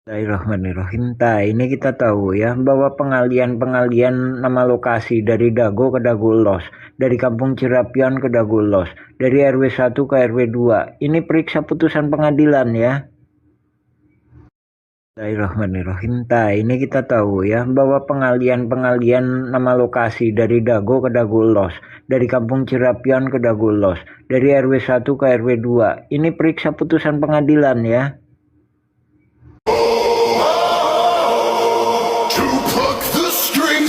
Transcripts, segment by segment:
Bismillahirrahmanirrahim. Ini kita tahu ya bahwa pengalian nama lokasi dari Dago ke Dagulos, dari Kampung Cirapion ke Dagulos, dari RW 1 ke RW 2. Ini periksa putusan pengadilan ya. Bismillahirrahmanirrahim. Ini kita tahu ya bahwa pengalian nama lokasi dari Dago ke Dagulos, dari Kampung Cirapion ke Dagulos, dari RW 1 ke RW 2. Ini periksa putusan pengadilan ya.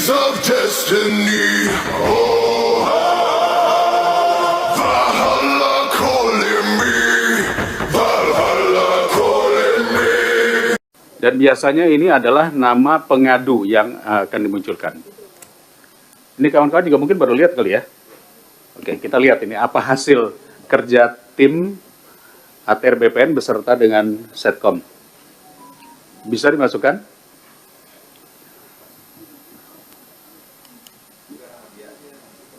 Of destiny. Oh, Valhalla calling me. Valhalla calling me. Dan biasanya ini adalah nama pengadu yang akan dimunculkan. Ini kawan-kawan juga mungkin baru lihat kali ya. Oke, kita lihat ini apa hasil kerja tim ATR BPN beserta dengan Setcom. Bisa dimasukkan?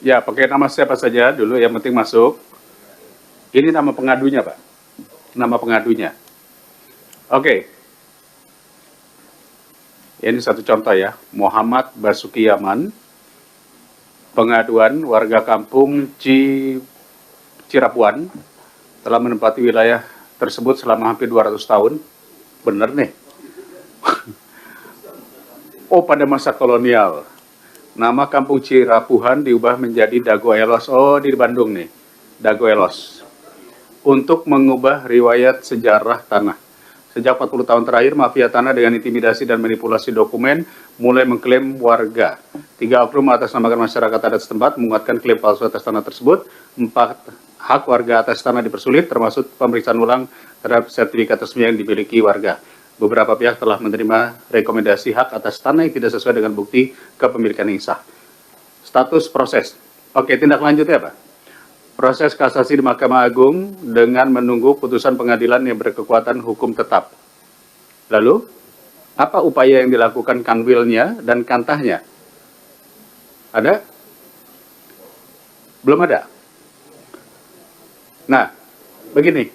Ya, pakai nama siapa saja dulu, yang penting masuk. Ini nama pengadunya, Pak. Nama pengadunya. Oke. Ini satu contoh ya. Muhammad Basuki Yaman. Pengaduan warga kampung Cirapuan telah menempati wilayah tersebut selama hampir 200 tahun. Bener nih. Oh, pada masa kolonial. Nama kampung Cirapuhan diubah menjadi Dago Elos. Oh, di Bandung nih. Dago Elos. Untuk mengubah riwayat sejarah tanah. Sejak 40 tahun terakhir, mafia tanah dengan intimidasi dan manipulasi dokumen mulai mengklaim warga. 3 oknum atas nama masyarakat adat setempat menguatkan klaim palsu atas tanah tersebut. 4 hak warga atas tanah dipersulit, termasuk pemeriksaan ulang terhadap sertifikat resmi yang dimiliki warga. Beberapa pihak telah menerima rekomendasi hak atas tanah yang tidak sesuai dengan bukti kepemilikan yang sah. Status proses. Oke, tindak lanjutnya apa? Proses kasasi di Mahkamah Agung dengan menunggu putusan pengadilan yang berkekuatan hukum tetap. Lalu, apa upaya yang dilakukan kanwilnya dan kantahnya? Ada? Belum ada. Nah, begini.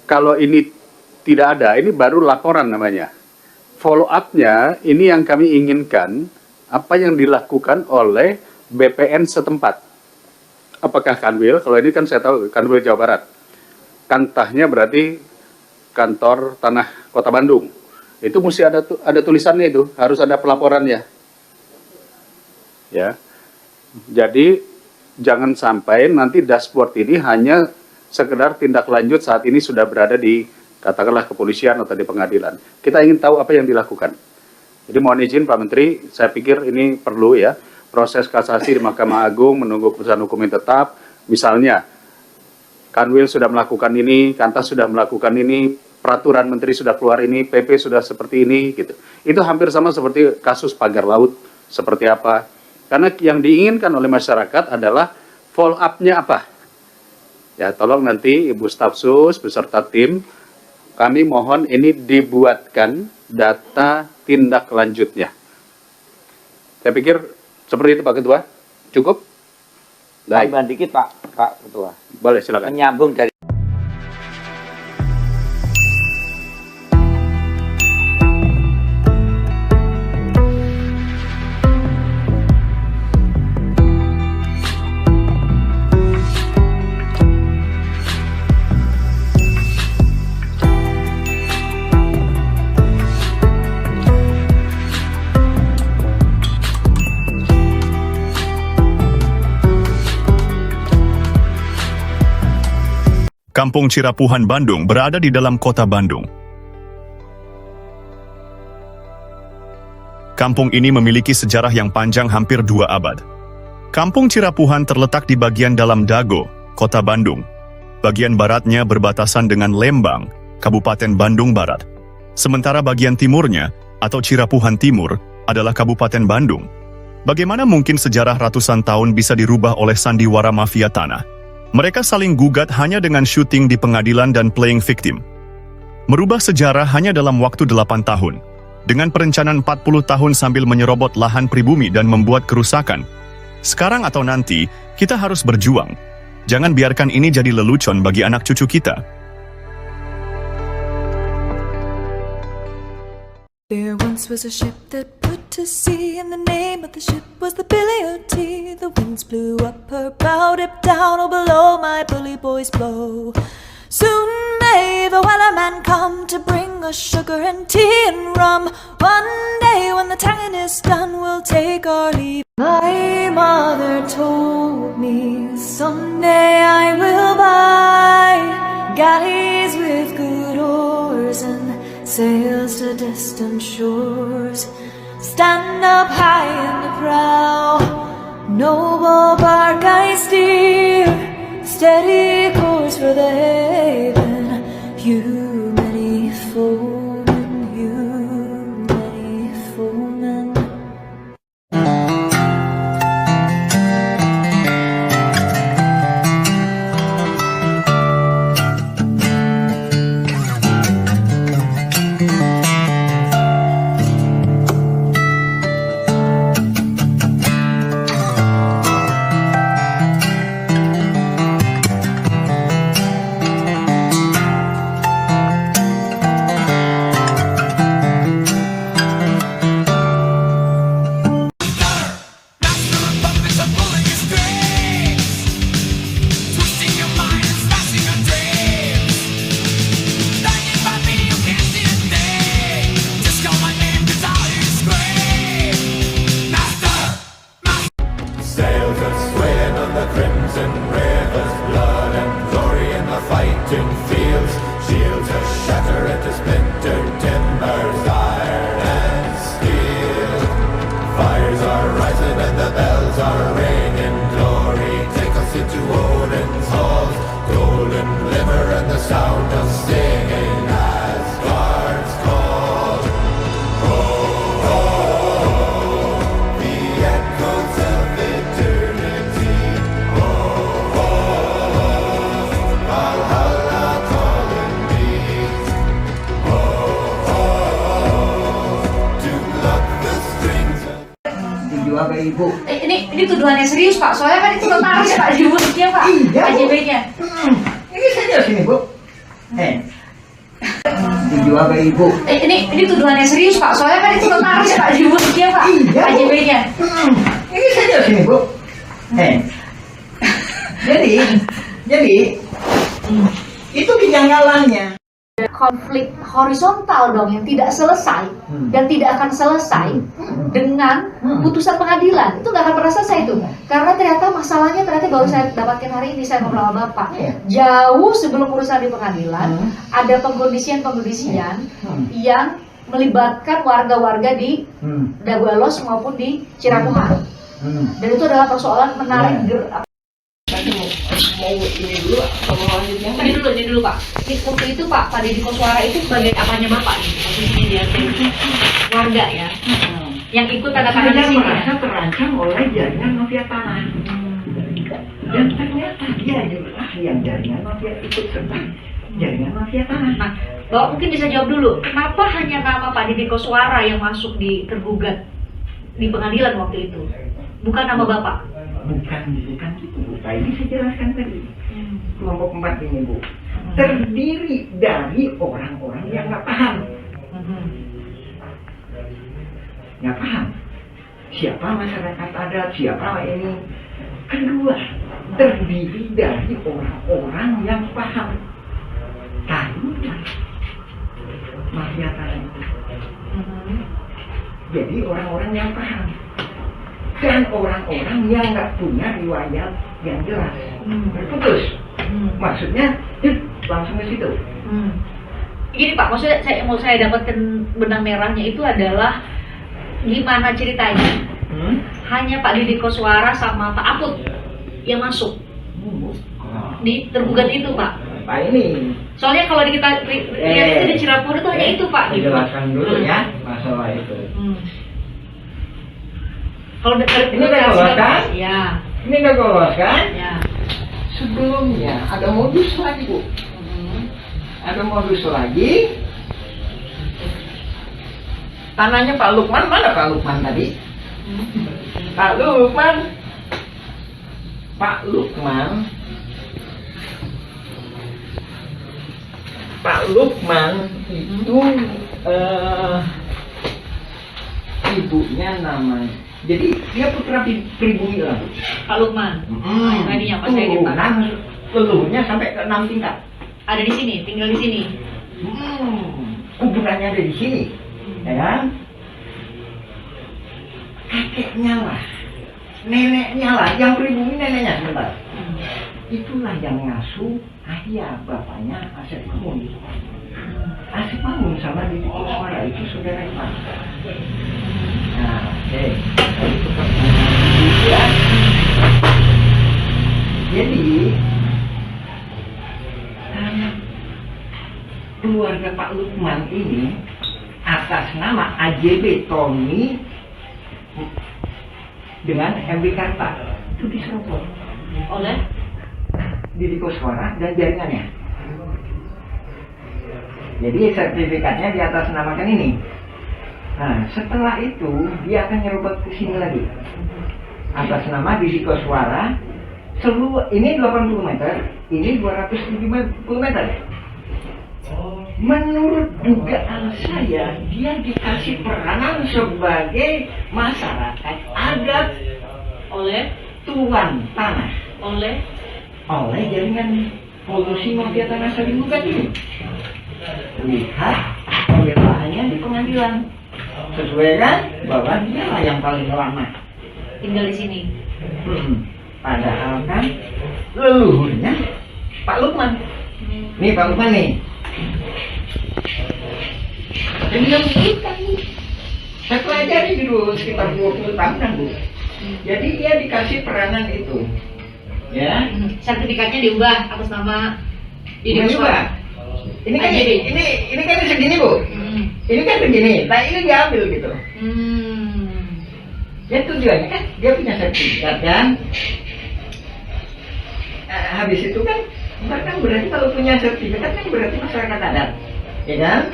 Kalau ini tidak ada, ini baru laporan namanya. Follow up-nya, ini yang kami inginkan, apa yang dilakukan oleh BPN setempat. Apakah Kanwil? Kalau ini kan saya tahu Kanwil Jawa Barat. Kantahnya berarti Kantor Tanah Kota Bandung. Itu mesti ada tulisannya itu, harus ada pelaporannya. Ya. Jadi jangan sampai nanti dashboard ini hanya sekedar tindak lanjut saat ini sudah berada di katakanlah kepolisian atau di pengadilan. Kita ingin tahu apa yang dilakukan. Jadi mohon izin Pak Menteri, saya pikir ini perlu ya, proses kasasi di Mahkamah Agung menunggu keputusan hukum yang tetap. Misalnya, Kanwil sudah melakukan ini, Kantas sudah melakukan ini, peraturan Menteri sudah keluar ini, PP sudah seperti ini, gitu. Itu hampir sama seperti kasus pagar laut, seperti apa. Karena yang diinginkan oleh masyarakat adalah follow up-nya apa. Ya, tolong nanti Ibu Staf Sus beserta tim, kami mohon ini dibuatkan data tindak lanjutnya. Saya pikir seperti itu Pak Ketua. Cukup? Baik. Tambahan dikit Pak Ketua. Boleh, silakan. Menyambung dari Kampung Cirapuhan, Bandung berada di dalam kota Bandung. Kampung ini memiliki sejarah yang panjang hampir 2 abad. Kampung Cirapuhan terletak di bagian dalam Dago, kota Bandung. Bagian baratnya berbatasan dengan Lembang, Kabupaten Bandung Barat. Sementara bagian timurnya, atau Cirapuhan Timur, adalah Kabupaten Bandung. Bagaimana mungkin sejarah ratusan tahun bisa dirubah oleh sandiwara mafia tanah? Mereka saling gugat hanya dengan syuting di pengadilan dan playing victim. Merubah sejarah hanya dalam waktu 8 tahun. Dengan perencanaan 40 tahun sambil menyerobot lahan pribumi dan membuat kerusakan. Sekarang atau nanti, kita harus berjuang. Jangan biarkan ini jadi lelucon bagi anak cucu kita. There once was a ship that put to sea, and the name of the ship was the Billy O.T. The winds blew up her bow, dipped down, oh below my bully boys blow. Soon may the wellerman come to bring us sugar and tea and rum. One day when the tonguing is done, we'll take our leave. My mother told me someday I will buy galleys with good oars and sails to distant shores. Stand up high in the prow, noble bark I steer, steady course for the haven. You many foemen, you many foemen. Sails are swaying on the crimson rivers, blood and glory in the fighting fields. Shields are shattered into splintered timbers, iron and steel. Fires are rising and the bells are ringing. Glory, take us into Odin's halls. Golden glimmer and the sound of singing as guards call. The echoes of eternity. Valhalla calling me. To pluck the strings of Dijual ke ibu. Ini tuduhannya serius Pak, soalnya kan itu notaris Pak di mulutnya Pak, Iya, Bu. KJB-nya. Ini serius ini bu. Dijual ke ibu. Ini tuduhannya serius Pak, soalnya kan itu notaris Pak di mulutnya Pak, Iya, Bu. KJB-nya. Ini serius ini bu. Jadi itu kejanggalannya. Konflik horizontal dong yang tidak selesai dan tidak akan selesai dengan putusan pengadilan, itu nggak akan pernah selesai itu, karena ternyata masalahnya baru saya dapatkan hari ini, saya ngobrol sama Bapak jauh sebelum urusan di pengadilan ada pengkondisian yang melibatkan warga-warga di Dagoelos maupun di Cirapuhan, dan itu adalah persoalan menarik Ini dulu Pak. Waktu itu Pak Deddy Koswara itu sebagai apanya Bapak gitu? Posisinya dia warga ya. Yang ikut tanda tangan di sini. Merasa terancam oleh jaringan mafia tanah. Dan ternyata dia juga yang jaringan mafia ikut serta jaringan mafia tanah. Nah, Bapak mungkin bisa jawab dulu, kenapa hanya nama Pak Deddy Koswara yang masuk di tergugat di pengadilan waktu itu, bukan nama Bapak? Bukan gitu Bu. Tadi saya jelaskan tadi. Kelompok 4 ini Bu, terdiri dari orang-orang yang nggak paham. Nggak paham siapa masyarakat adat, siapa ini. Kedua, terdiri dari orang-orang yang paham tentang mafia tanah itu. Jadi orang-orang yang paham dan orang-orang yang nggak punya riwayat yang jelas. Berputus. Maksudnya langsung ke situ. Gini Pak, maksudnya saya dapatkan benang merahnya itu adalah gimana ceritanya? Hanya Pak Deddy Koswara sama Pak Aput yang masuk di tergugat itu Pak. Pak ini. Soalnya kalau kita lihat itu di Cirebon itu hanya itu Pak. Gitu. Jelaskan dulu ya masalah itu. Kalau ini udah lolos kan? Ya. Ini udah lolos kan? Ya. Sebelumnya ada modus lagi Bu. Ada modus lagi. Tanahnya Pak Lukman, mana Pak Lukman tadi? Pak Lukman itu ibunya namanya. Jadi dia putra pribumi lah. Pak Lukman. Yang tadinya pas saya di Pak. Leluhurnya sampai ke 6 tingkat. Ada di sini, tinggal di sini. Kuburannya ada di sini, ya kan? Kakeknya lah, neneknya lah, yang pribumi neneknya sebentar. Itulah yang ngasuh ayah bapaknya Asep Mamun. Asep Mamun sama Didi Kuswara itu saudara Iman. Nah, oke, itu ya. Jadi keluarga Pak Lukman ini atas nama AJB Tommy dengan MB Karta itu diserobot Oleh Didi Kuswara dan jaringannya. Jadi sertifikatnya di atas namakan ini. Nah, setelah itu dia akan nyerobot ke sini lagi atas nama Didi Kuswara. Seluruh ini 80 meter, ini 270 meter. Menurut dugaan saya, dia dikasih peranan sebagai masyarakat adat oleh tuan tanah oleh oleh jaringan polusi mafia tanah sering bukan ini. Lihat pembelaannya di pengadilan, sesuai kan bahwa dia lah yang paling lama tinggal di sini. Padahal kan leluhurnya Pak Lukman. Nih Pak Lukman nih. Dan dia memberikan, saya pelajari dulu sekitar 20 tahunan Bu. Jadi dia dikasih peranan itu, ya. Sertifikatnya diubah atas nama Didi Bukan juga. Kuswara. Ini kan AJB. ini kan segini Bu. Ini kan begini. Nah ini diambil gitu. Ya tujuannya kan dia punya sertifikat kan. Habis itu kan berarti kalau punya sertifikat kan berarti masyarakat adat, ya kan?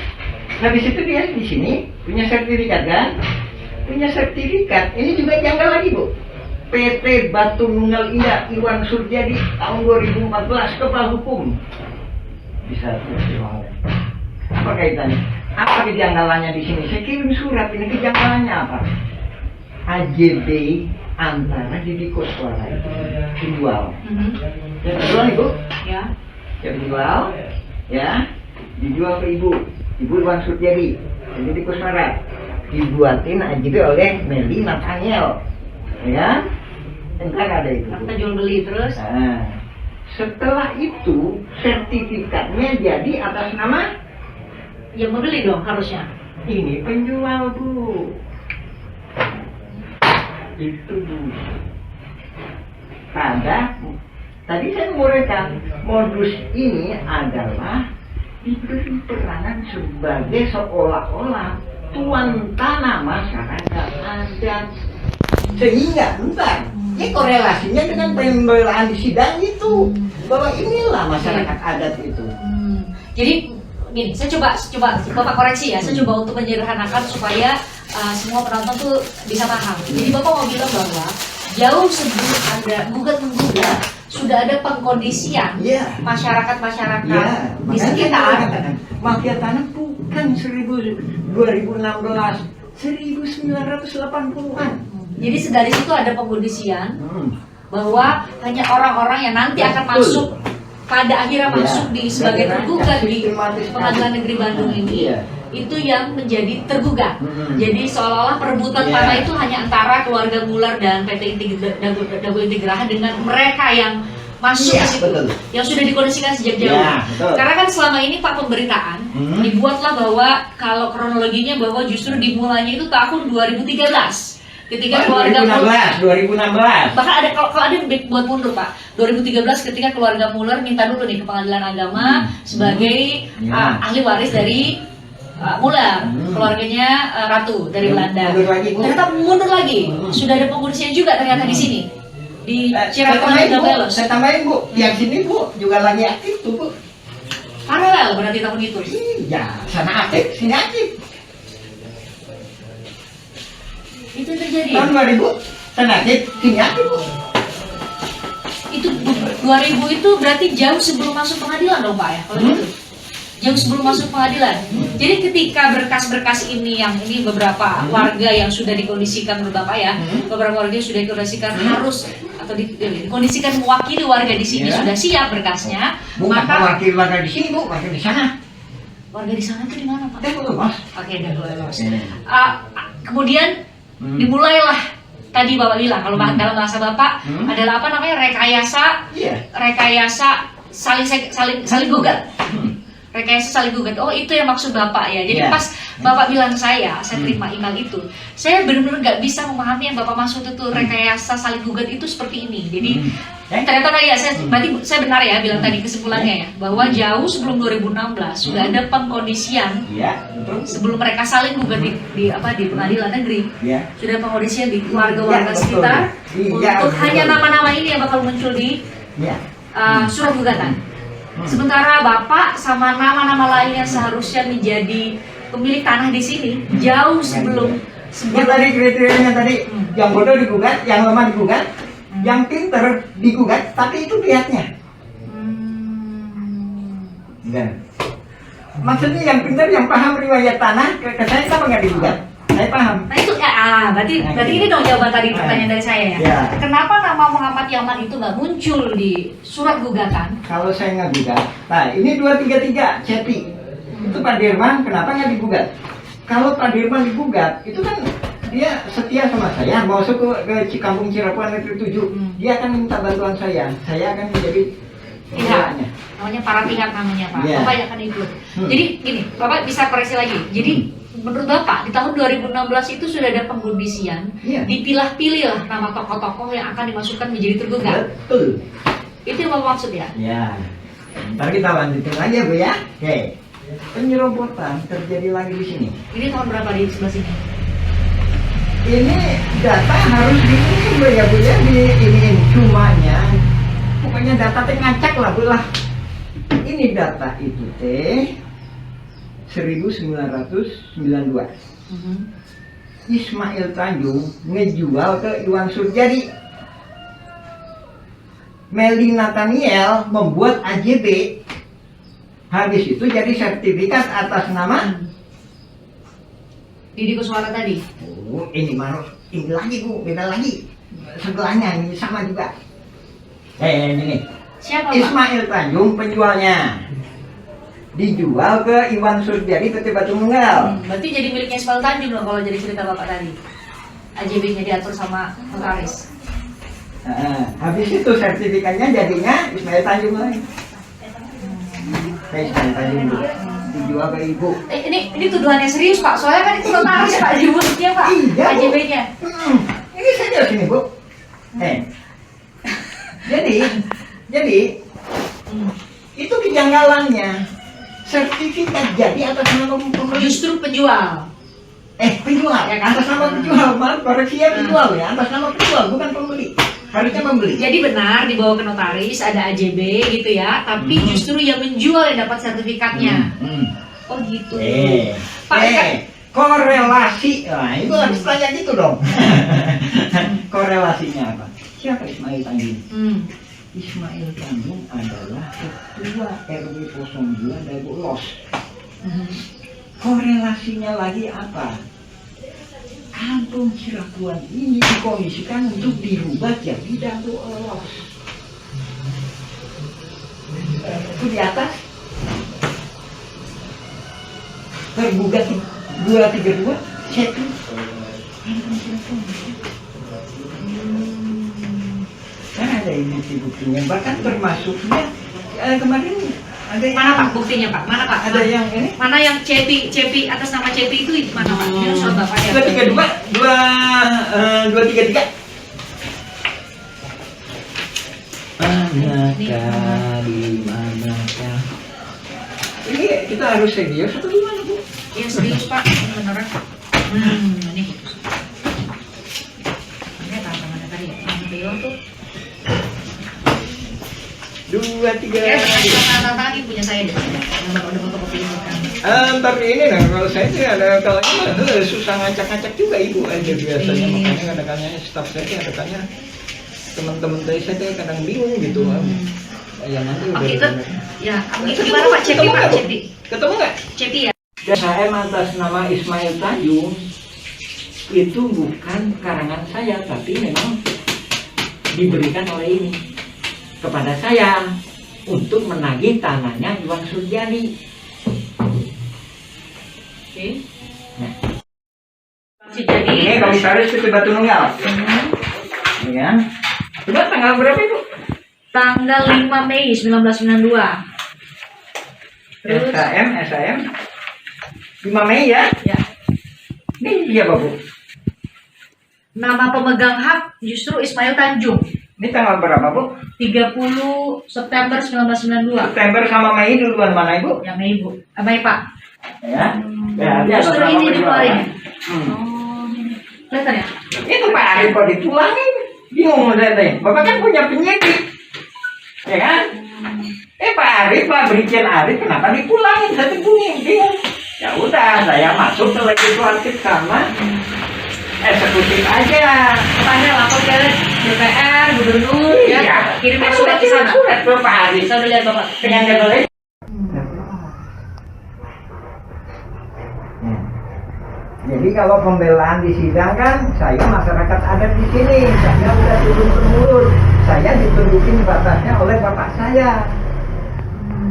Habis itu dia di sini punya sertifikat kan? Punya sertifikat. Ini juga janggal lagi Bu. PT Batu Nunggal Indah Iwan Surjadi tahun 2014 kepala hukum. Bisa apa kaitannya? Apa kejanggalannya di sini? Saya kirim surat. Ini kejanggalannya apa? AJB antara Didi Kuswara itu dijual. Yang dijual Ibu? Ya. Yang dijual, ya, dijual ke Ibu Iwan Surjadi, Didi Kuswara, dibuatin AJB oleh Meli Nathaniel, ya, entar ada itu. Kita jual beli terus. Nah, setelah itu sertifikatnya jadi atas nama Yang membeli dong harusnya. ini penjual Bu. Itu Bu. Tadi saya menguraikan modus ini adalah diberi peranan sebagai seolah-olah tuan tanah masyarakat adat, sehingga ini korelasinya dengan pembelaan di sidang itu bahwa inilah masyarakat adat itu. Jadi gini, saya coba Bapak koreksi ya. Saya coba untuk menyederhanakan supaya semua penonton tuh bisa paham. Jadi Bapak mau bilang bahwa jauh sebelum ada gugat-menggugat sudah ada pengkondisian masyarakat-masyarakat di sekitar. Mafia tanah bukan 2016, 1980-an. Jadi dari situ ada pengkondisian bahwa hanya orang-orang yang nanti akan masuk pada akhirnya masuk di sebagai tergugat di Pengadilan Negeri Bandung ini, itu yang menjadi tergugat. Jadi seolah-olah perebutan tanah itu hanya antara keluarga Muller dan PT Dago Integraha dengan mereka yang masuk ke situ, yang sudah dikondisikan sejak jauh. Karena kan selama ini Pak pemberitaan dibuatlah bahwa kalau kronologinya bahwa justru dimulainya itu tahun 2013. Ketika keluarga 2016. Bahkan ada kalau ada buat mundur Pak. 2013 ketika keluarga Muller minta dulu nih ke Pengadilan Agama sebagai ahli waris dari Muller, keluarganya Ratu dari Belanda. Ternyata mundur lagi. Sudah ada pengurusnya juga ternyata di sini. Di Cirapuhan dan Belos. Saya tambahin Bu, yang sini Bu juga lagi aktif tuh Bu. Paralel berarti tahun itu. Iya, sana aktif, sini aktif. Itu terjadi. Tahun 2000, sana aktif, sini aktif Bu. Itu 2000 itu berarti jauh sebelum masuk pengadilan dong Pak ya, kalau gitu. jauh sebelum masuk pengadilan. Jadi ketika berkas-berkas ini beberapa warga yang sudah dikondisikan menurut Bapak ya, beberapa warga yang sudah dikondisikan harus atau dikondisikan mewakili warga di sini sudah siap berkasnya, Bukan maka wakil warga di sini, Bu, wakil di sana. warga di sana itu di mana Pak? Dago Los. Oke, Dago Los. Kemudian dimulailah tadi Bapak bilang kalau dalam bahasa Bapak adalah apa namanya rekayasa saling gugat. Rekayasa saling gugat. Oh, itu yang maksud Bapak ya. Jadi pas Bapak bilang saya terima email itu, saya benar-benar nggak bisa memahami yang Bapak maksud itu rekayasa saling gugat itu seperti ini. Jadi ternyata berarti saya benar ya bilang tadi kesimpulannya ya, bahwa jauh sebelum 2016 sudah ada pengkondisian sebelum mereka saling gugat di pengadilan negeri. Sudah ada pengkondisian di warga-warga sekitar untuk hanya nama-nama ini yang bakal muncul di surat gugatan. Sementara Bapak sama nama-nama lain yang seharusnya menjadi pemilik tanah di sini jauh sebelum Yang tadi kriterianya tadi, yang bodoh digugat, yang lemah digugat, yang pinter digugat, tapi itu lihatnya. Maksudnya yang pinter, yang paham riwayat tanah, ke saya kenapa nggak digugat? Saya paham. Nah itu berarti ini dong jawaban tadi pertanyaan dari saya ya. Kenapa nama Muhammad Yaman itu nggak muncul di surat gugatan? Kalau saya nggak gugat, nah ini 233 Cepi, itu Pak Dirman, kenapa nggak digugat? Kalau Pak Dirman digugat, itu kan dia setia sama saya, mau masuk ke Kampung Cirapuhan Negeri 7, dia akan minta bantuan saya akan menjadi pihaknya. Namanya para pihak namanya Pak. Bapak akan ikut. Jadi gini, Bapak bisa koreksi lagi. Jadi menurut Bapak di tahun 2016 itu sudah ada pengkondisian, dipilah-pilih lah nama tokoh-tokoh yang akan dimasukkan menjadi tergugat. Betul. Itu yang Bapak maksud ya? Ya. Ntar kita lanjutin lagi ya Bu ya. Oke. Penyerobotan terjadi lagi di sini. Ini tahun berapa di sebelah sini? Ini data harus diisi Bu ya Bu ya, diiniin cumanya. Pokoknya data teh ngacak lah Bu lah. Ini data itu teh 1992. Ismail Tanjung ngejual ke Iwan Surjadi. Meldi Nathaniel membuat AJB. Habis itu jadi sertifikat atas nama Didi Kuswara tadi. Oh, ini lagi Bu, beda lagi. Sebelahnya ini sama juga. Ini. Siapa Pak? Ismail Tanjung penjualnya. Dijual ke Iwan Surjadi PT Batu Nunggal. Berarti jadi miliknya Ismail Tanjung dong kalau jadi cerita Bapak tadi. AJB-nya diatur sama notaris. Habis itu sertifikatnya jadinya Ismail Tanjung lagi. Ismail Tanjung dijual ke Ibu. Ini tuduhannya serius Pak. Soalnya kan itu notaris Pak jibutnya Pak. Iya, AJB-nya. Ini saja sini Bu. Jadi itu kejanggalannya. Sertifikat jadi atas nama pembeli. Justru penjual. Penjual ya kan, atas nama penjual. Maaf, koreksi ya, penjual ya, atas nama penjual bukan pembeli. Harusnya membeli. Jadi benar dibawa ke notaris ada AJB gitu ya, tapi justru yang menjual yang dapat sertifikatnya. Oh gitu. Korelasi. Nah, itu harus tanya gitu dong. Korelasinya apa? Siapa Ismail Tanjung? Ismail Tanjung adalah ketua RW 02 Dago Los. Korelasinya lagi apa? Kampung Cirapuhan ini dikondisikan untuk dirubah jadi Dago Los. Itu di atas tergugat 232 Cepi. Kan ada bukti-buktinya, bahkan termasuknya kemarin ada mana Pak buktinya Pak? Mana Pak? Ada yang ini? Mana yang Cepi atas nama Cepi itu mana Pak? Ini soal Bapak ya. 233. Manakah di manakah? Ini kita harus serius atau gimana Bu? Iya serius Pak, beneran. Ini mana tadi ya? Yang tuh 2, 3. Ya, tangan punya saya deh. Yang Bapak udah fotokopi ini kan. Tapi ini nah, kalau saya sih ada kalanya susah ngacak-ngacak juga Ibu aja biasanya. Makanya kadang-kadang staff saya kadang-kadang teman-teman saya kadang bingung gitu. Ya nanti udah. Oke, itu ya. Itu di mana Pak Cepi? Pak Cepi. Ketemu nggak? Cepi ya. Dan HM atas nama Ismail Tanjung itu bukan karangan saya, tapi memang diberikan oleh ini kepada saya untuk menagih tanahnya Iwan Surjadi. Oke. Nah, Jadi ini Komisaris PT Batu Nunggal. Ya. Coba tanggal berapa itu? tanggal 5 Mei 1992. Terus SAM 5 Mei ya? ya, Ini dia Bu. nama pemegang hak justru Ismail Tanjung. Ini tanggal berapa Bu? 30 September 1992. September sama Mei duluan mana Ibu? Ya Mei Bu. Mei Pak. Ya. Ya, dia Justru atas nama ini beliau. dikeluarin ya? Hmm. Oh, ini. Kelihatan ya? Itu Pak Arif kok dipulangin. Bingung saya teh. Bapak kan punya penyidik. Ya kan? Pak Arif, Pak Brigjen Arif kenapa dipulangin? Saya tuh bingung. Ya udah, saya masuk ke legislatif sama eksekutif aja. Tanya lapor ke DPR, gubernur, Iya. ya. Kirim surat ke sana. Surat ke Pak Arif. Saya udah lihat Bapak. Dengan jadwalnya. Jadi kalau pembelaan di sidang kan, saya masyarakat adat di sini, saya udah turun temurun, saya ditunjukin batasnya oleh bapak saya.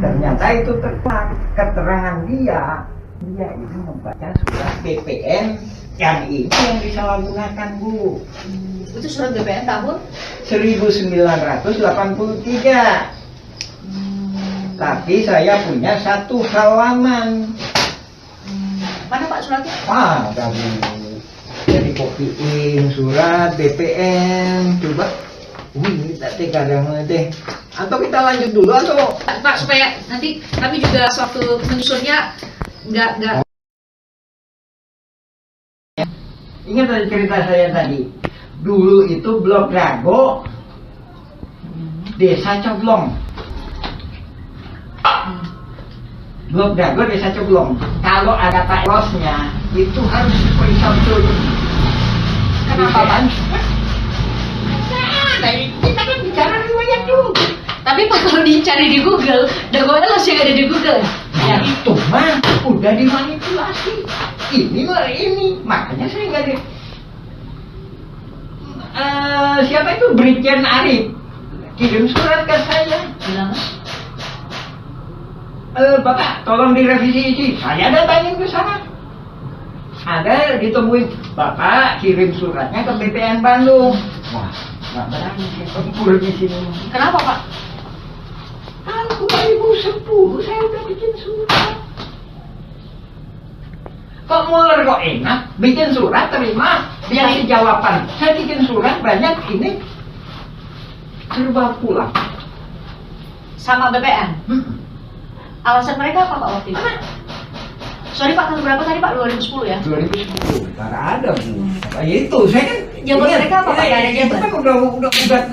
Ternyata itu terkuat keterangan dia itu membaca surat BPN yang ini yang disalahgunakan Bu. Itu surat BPN tahun 1983. Tapi saya punya satu halaman. mana Pak suratnya? Dari jadi copying surat BPN coba. Ini tadi kadang teh. Atau kita lanjut dulu atau Pak supaya nanti kami juga suatu menyusunnya nggak. ingat tadi cerita saya tadi. Dulu itu Blok Dago, Desa Coblong. Blok Dago, Desa Coblong. Kalau ada Pak Losnya, itu harus diperiksa betul. Kenapa Pak? Kita kan bicara riwayat dulu. Tapi Pak kalau dicari di Google, Dago Elos yang ada di Google. Ya itu mah udah dimanipulasi. Ini makanya saya nggak di. Siapa itu Brigjen Arif kirim surat ke saya. Bilang Bapak tolong direvisi isi. Saya datangin ke sana. Ada ditemuin Bapak kirim suratnya ke BPN Bandung. Wah, nggak berani saya tempur di sini. kenapa Pak? Kan 2010 saya udah bikin surat. Kok Muller kok enak bikin surat terima biar si jawaban. Saya bikin surat banyak ini serba pulang. Sama BPN. Alasan mereka apa Pak waktu itu? Sorry Pak, tahun berapa tadi Pak? 2010 ya? 2010 karena ada Bu. Nah, itu saya kan Jawaban mereka apa, Pak? Nggak ada itu jawaban? kan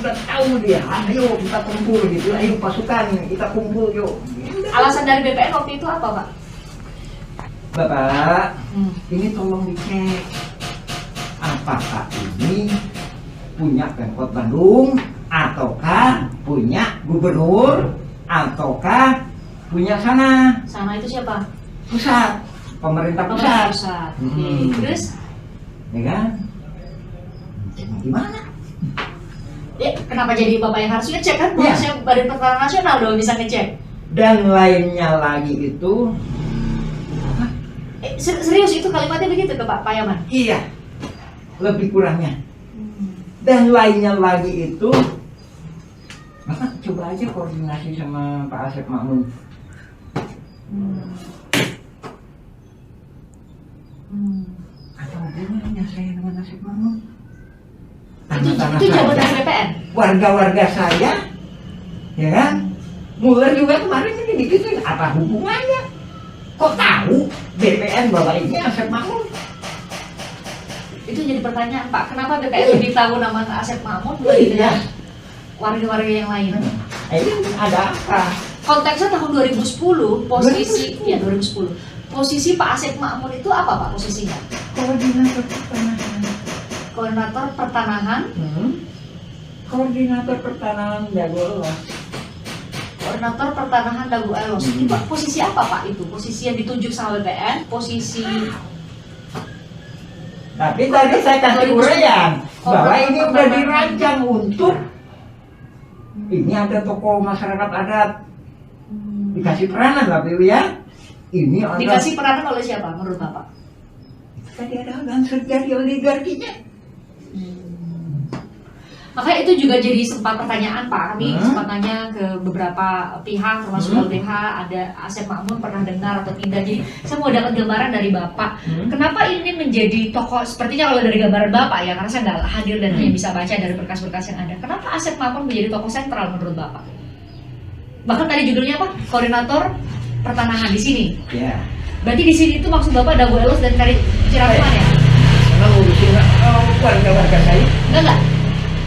udah tahu dia. Ayo kita kumpul gitu. Ayo pasukan kita kumpul yuk. Alasan dari BPN waktu itu apa Pak? Bapak, ini tolong dicek apakah ini punya Pemkot Bandung ataukah punya gubernur ataukah punya sana Sama itu siapa? pusat pemerintah pusat. Pusat. Hmm. Oke. Terus? Ya kan? Gimana? Ya, kenapa jadi Bapak yang harus ngecek kan? Ya. Harusnya Badan Pertahanan Nasional dong bisa ngecek. Dan lainnya lagi itu, Serius itu kalimatnya begitu ke Pak Yaman? iya, lebih kurangnya. Dan lainnya lagi itu, Bapak coba aja koordinasi sama Pak Asep Makmun. Apa hubungannya saya dengan Asep Makmun? Itu jabatan BPN? Warga-warga saya, ya kan? Muller juga kemarin ini digituin, apa hubungannya? Kok tahu BPN bahwa ini Asep Makmun? Itu jadi pertanyaan Pak, kenapa BPN lebih tahu nama Asep Makmun dibanding warga-warga yang lain? Ini ada apa? Konteksnya tahun 2010, posisi ya 2010. Posisi Pak Asep Makmun itu apa Pak posisinya? Koordinator pertanahan. Koordinator pertanahan Koordinator pertanahan Dago Elos. Koordinator pertanahan Dago Elos. Itu Pak, posisi apa Pak itu? Posisi yang ditunjuk sama BPN? Posisi Tapi tadi saya kasih uraian bahwa ini udah dirancang untuk ini ada tokoh masyarakat adat dikasih peranan lah Piwi ya. Ini ada dikasih peranan oleh siapa menurut Bapak? tadi ada unsur jadi oligarkinya. Makanya itu juga jadi sempat pertanyaan Pak. Kami sempat nanya ke beberapa pihak termasuk LBH, ada Asep Makmun pernah dengar atau tidak. Jadi saya mau dapat gambaran dari Bapak. Kenapa ini menjadi tokoh, sepertinya kalau dari gambaran Bapak ya, karena saya nggak hadir dan hanya bisa baca dari berkas-berkas yang ada. Kenapa Asep Makmun menjadi tokoh sentral menurut Bapak? Bahkan tadi judulnya apa? Koordinator pertanahan di sini. Ya. Berarti di sini itu maksud Bapak Dago Elos dan Kari Cirapuhan ya? Memang urusin warga-warga saya. Enggak.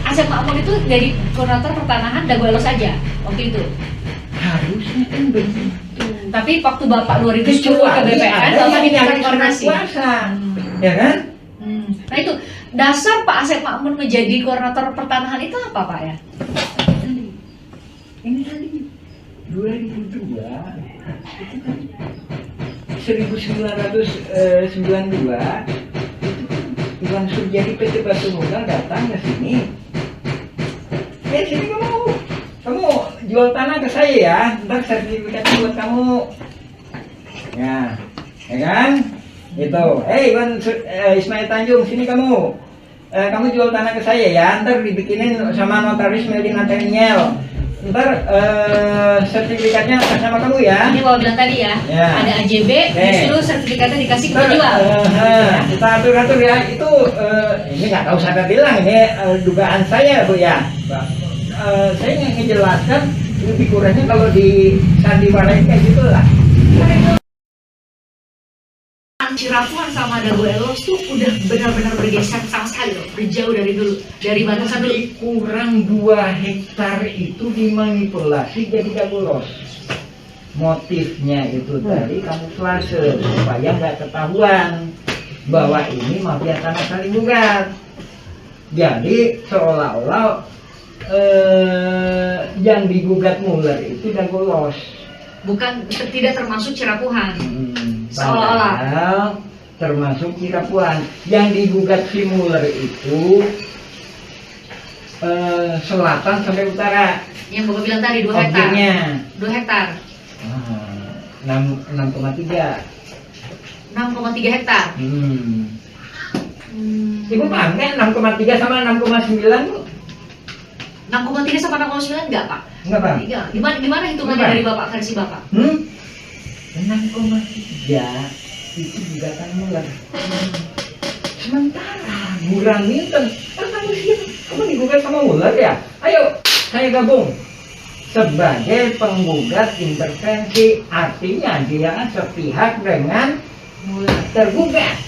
Asep Makmun itu dari koordinator pertanahan Dago Elos saja waktu itu. Harusnya kan begitu. Tapi waktu Bapak 2010 ke BPN, Bapak diminta koordinasi. Ya kan? Nah itu dasar Pak Asep Makmun menjadi koordinator pertanahan itu apa Pak ya? Ini tadi 2002 itu kan 1992 Iwan Suryadi PT Batu Nunggal datang ke sini. Sini kamu jual tanah ke saya ya, ntar sertifikatnya buat kamu. Ya kan? Itu. Iwan Ismail Tanjung, sini kamu. Kamu jual tanah ke saya ya, ntar dibikinin sama notaris Meldi Nathaniel. Ntar sertifikatnya atas nama kamu ya. Ini mau bilang tadi ya, ada AJB, disuruh sertifikatnya dikasih ke penjual. Kita atur-atur ya, itu ini nggak tahu siapa bilang, ini dugaan saya Bu ya. Saya ngejelaskan lebih kurangnya kalau di sandiwara kayak gitu lah. Cirapuhan sama Dago Elos tuh udah benar-benar bergeser sama sekali loh, berjauh dari dulu, dari batasan dulu. Kurang 2 hektar itu dimanipulasi jadi Dago Elos. Motifnya itu tadi kamuflase supaya nggak ketahuan bahwa ini mafia tanah saling gugat. Jadi seolah-olah yang digugat Muller itu Dago Elos. Bukan, tidak termasuk Cirapuhan. Seolah-olah termasuk Cirapuhan. Yang digugat si Muller itu selatan sampai utara. Yang Bapak bilang tadi 2 hektar. Objeknya 2 hektar. 6,3. 6,3 hektar. Ibu paham kan 6,3 sama 6,9? 6,3 sama 6,9 enggak Pak? Enggak Pak? Gimana hitungannya dari Bapak, versi Bapak? 6,3 itu gugatan Muller. Sementara Murah Minten, kamu digugat sama Muller ya? Ayo, saya gabung sebagai penggugat intervensi, artinya dia sepihak dengan tergugat.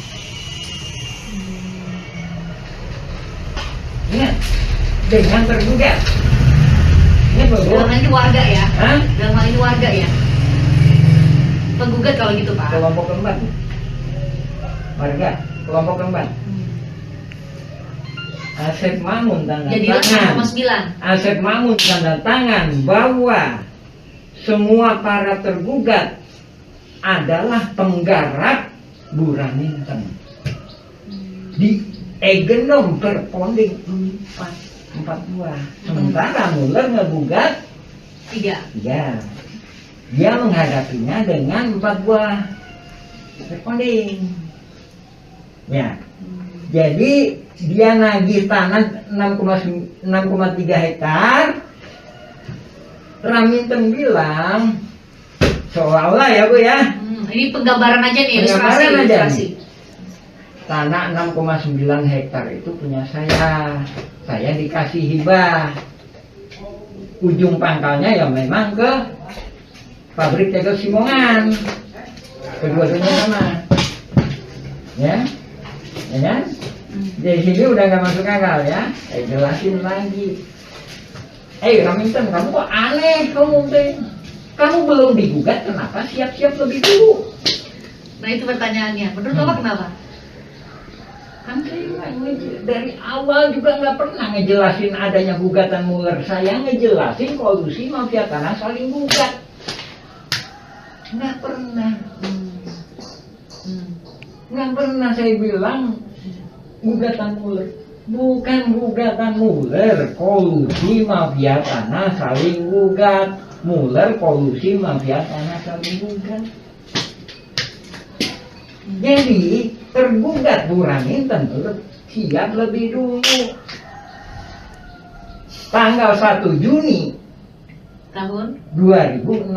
Ingat, dengan tergugat. Ingat Bapak? Dalam hal ini warga ya? Hah? Dalam hal ini warga ya? Penggugat kalau gitu Pak? Kelompok keempat. Warga, kelompok keempat. Asep Makmun tanda Jadi tangan. 6,9. Asep Makmun tanda tangan bahwa semua para tergugat adalah penggarap Buraminten di Egenom Perponding 442. Sementara Muller ngegugat 3. ya, dia menghadapinya dengan 4 buah perponding. Ya, jadi dia nagih tanah 6,3 hektar. Raminten bilang seolah-olah ya Bu ya. Ini penggambaran aja nih, ilustrasi. Tanah 6,9 hektar itu punya saya dikasih hibah. Ujung pangkalnya ya memang ke pabrik tegel Simongan. Kedua-duanya sama. Ya kan? Dari sini udah nggak masuk akal ya. Jelasin lagi. Raminten, kamu kok aneh kamu teh? Kamu belum digugat, kenapa siap-siap lebih dulu? Nah itu pertanyaannya. Menurut Bapak kenapa? Kan saya dari awal juga nggak pernah ngejelasin adanya gugatan Mueller. Saya ngejelasin kolusi mafia tanah saling gugat. Nggak pernah. Nggak pernah saya bilang gugatan Mueller. Bukan gugatan Mueller, kolusi mafia tanah saling gugat. Mueller kolusi mafia tanah saling gugat. Jadi tergugat Bu Raminten siap lebih dulu. Tanggal 1 Juni Tahun 2016,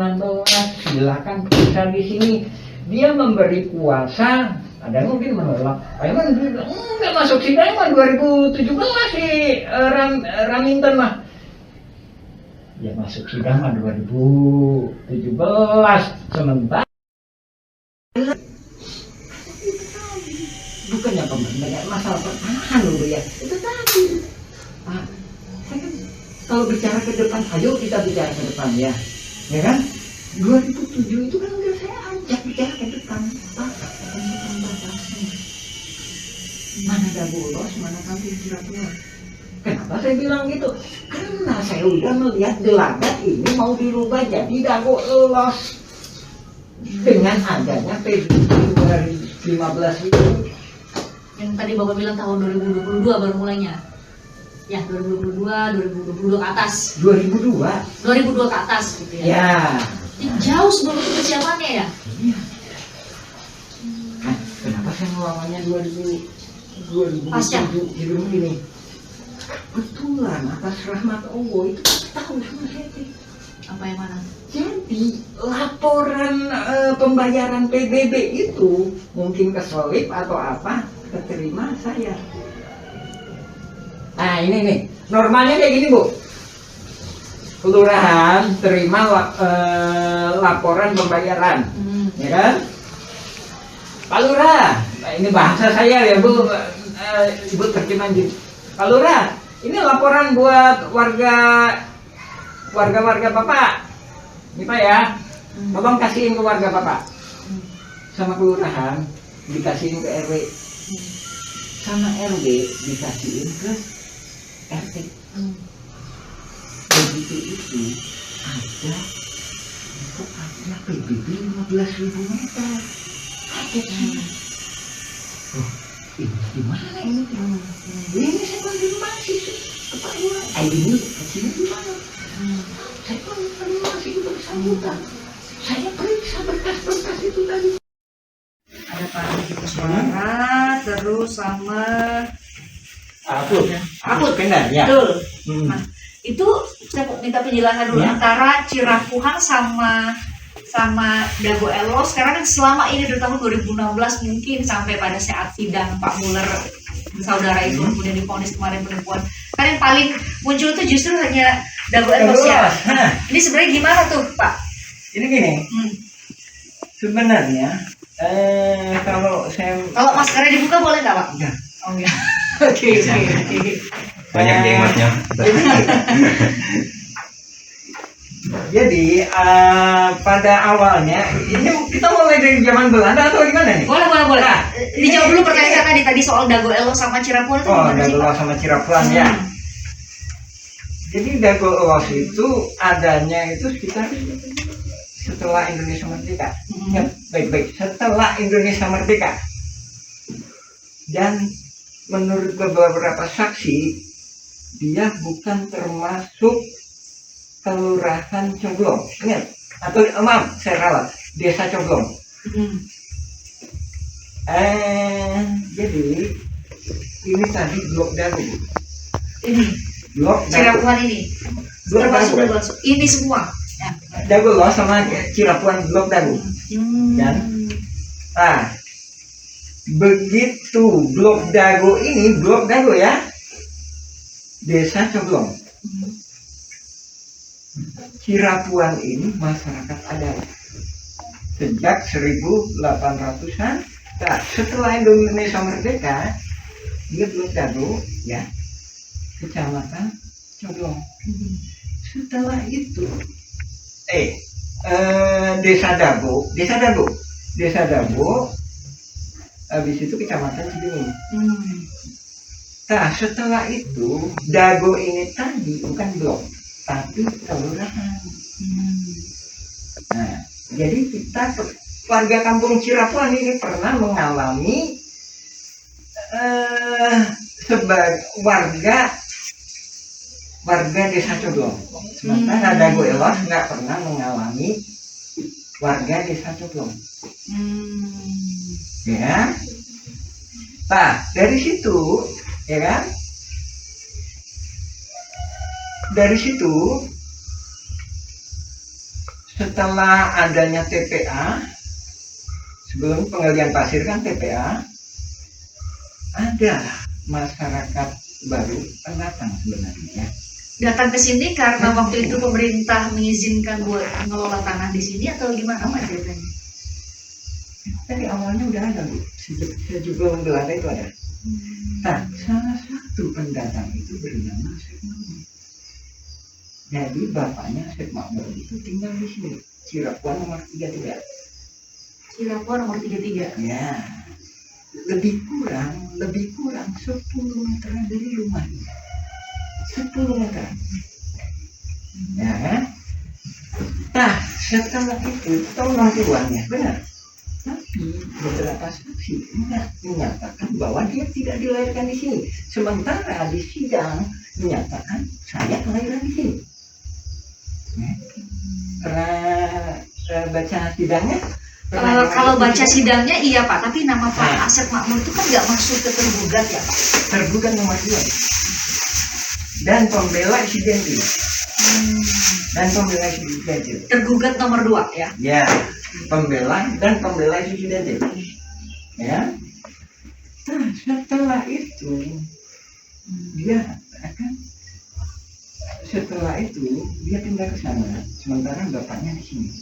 silakan periksa di sini. Dia memberi kuasa, ada mungkin menolak. Pak Iman bilang, nggak masuk sidang mah 2017 si Raminten mah. Ya masuk sidang mah 2017, sementara bukannya pembenaran masalah pertahanan loh ya, itu tadi Pak. Saya kan kalau bicara ke depan, ayo kita bicara ke depan ya kan. 2007 itu kan udah saya ajak bicara ke depan, Pak. Mana Dago Ulos, mana Kampung Cirapuhan. Kenapa saya bilang gitu? Karena saya udah melihat gelagat ini mau dirubah jadi Dago Ulos dengan adanya PBB 2015 itu. yang tadi Bapak bilang tahun 2022 baru mulainya. Ya, 2022 ke atas. 2002 ke atas gitu ya. ya. Ini jauh sebelum itu persiapannya ya. Iya. Nah, kenapa saya ngelawannya 2007 hidung ini? Kebetulan atas rahmat Allah itu tahu sama saya. Apa yang mana? Jadi laporan pembayaran PBB itu mungkin keselip atau apa, keterima saya. Nah ini nih, normalnya kayak gini Bu. Kelurahan terima laporan pembayaran, ya kan? Pak Lurah, nah, ini bahasa saya ya Bu, Ibu terjemahin gitu. Pak Lurah, ini laporan buat warga Bapak. Ini Pak ya, tolong kasihin ke warga Bapak. Sama kelurahan dikasihin ke RW, sama RW dikasihin ke RT. Begitu itu ada PBB 15.000 meter. Oh, ini gimana ini? Ini saya konfirmasi ke Pak Lurah. Ini kecilnya gimana? Saya konfirmasi ke bersangkutan. Saya periksa berkas-berkas itu tadi. Ada Pak Riki Suara, terus sama Akut benar ya. betul. Nah, itu saya mau minta penjelasan dulu Ya. antara Cirapuhan sama Dago Elos. Sekarang kan selama ini dari tahun 2016 mungkin sampai pada saat sidang Pak Mueller saudara itu kemudian divonis kemarin penipuan. Karena yang paling muncul itu justru hanya Dago Elos ya. Nah, Ini sebenarnya gimana tuh Pak? ini gini. Sebenarnya kalau saya Kalau maskernya dibuka boleh nggak Pak? ya, Oh ya. Oke. Banyak nikmatnya. Jadi pada awalnya ini kita mulai dari zaman Belanda atau gimana nih? Boleh. Nah, Dijawab dulu pertanyaan saya tadi Soal Dago Elos sama Cirapuhan itu Oh, gimana sih Dago Pak? Elos sama Cirapuhan ya. Jadi Dago Elos itu adanya itu sekitar setelah Indonesia merdeka. Ya, baik-baik. Setelah Indonesia merdeka. Dan menurut beberapa saksi, dia bukan termasuk kelurahan Coblong. Ingat? Atau maaf, saya ralat. Desa Coblong. Jadi ini tadi Blok Dago. Ini Blok Dago. Cirapuhan ini Blok termasuk Dago. ini semua. Ya. Dago loh sama Cirapuhan Blok Dago. Dan begitu Blok Dago ini, Blok Dago ya, Desa Coblong. Cirapuhan ini masyarakat adat sejak 1800-an. Nah, setelah Indonesia merdeka, dia Blok Dago ya, Kecamatan Coblong. Setelah itu Desa Dago habis itu Kecamatan Cibenying. Nah, setelah itu Dago ini tadi bukan blok, tapi kelurahan. Nah, jadi kita warga Kampung Cirapuhan ini pernah mengalami sebagai warga Desa Coblong. Sementara Dago Elos nggak pernah mengalami warga Desa Coblong. Ya. Nah, dari situ, ya kan? Dari situ, setelah adanya TPA, sebelum penggalian pasir kan TPA, ada masyarakat baru pendatang sebenarnya. Datang ke sini karena waktu itu pemerintah mengizinkan buat mengelola tanah di sini atau gimana Pak ceritanya? Dari awalnya udah ada, Bu. Sebelum Belanda itu ada. Nah, salah satu pendatang itu bernama Syekh Makmur. Jadi bapaknya Syekh Makmur itu tinggal di sini, Cirapuhan nomor 33. Cirapuhan nomor 33. Ya, lebih kurang 10 meter dari rumahnya. 10 meter. Ya kan? Nah, setelah itu tahun 60-an ya, benar. Tapi beberapa saksi menyatakan bahwa dia tidak dilahirkan di sini. Sementara di sidang menyatakan saya kelahiran di sini. Pernah baca sidangnya? Kalau baca sidangnya iya Pak, tapi nama Pak Asep Makmur itu kan nggak masuk ke tergugat ya Pak? Tergugat nomor 2 dan pembela Isidentil. Tergugat nomor 2 ya? Ya, pembela Isidentil. Ya. Nah, setelah itu dia pindah ke sana, sementara bapaknya di sini.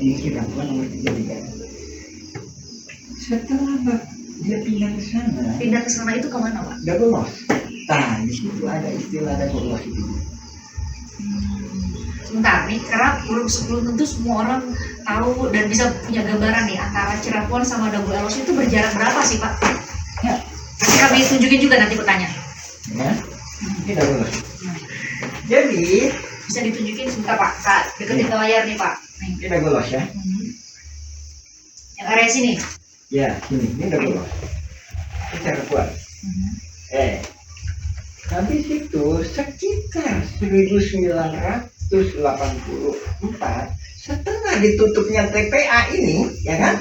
Ini Cirapuhan nomor 33. Setelah dia pindah ke sana itu kemana Pak? Dago Los. Nah, di situ ada istilah Dago Los itu. Sebentar nih, karena sebelum tentu semua orang tahu dan bisa punya gambaran nih antara Cirapuhan sama Dago Elos itu berjarak berapa sih Pak? Ya. Nanti kami tunjukin juga nanti petanya. Ya, ini Dago Los. Jadi Bisa ditunjukin sebentar Pak, deketin ke layar nih Pak. ini Dago Los ya. Yang area sini. Ya, ini Dago Los. Ini Cirapuhan. Habis itu sekitar 1984 setelah ditutupnya TPA ini, ya kan?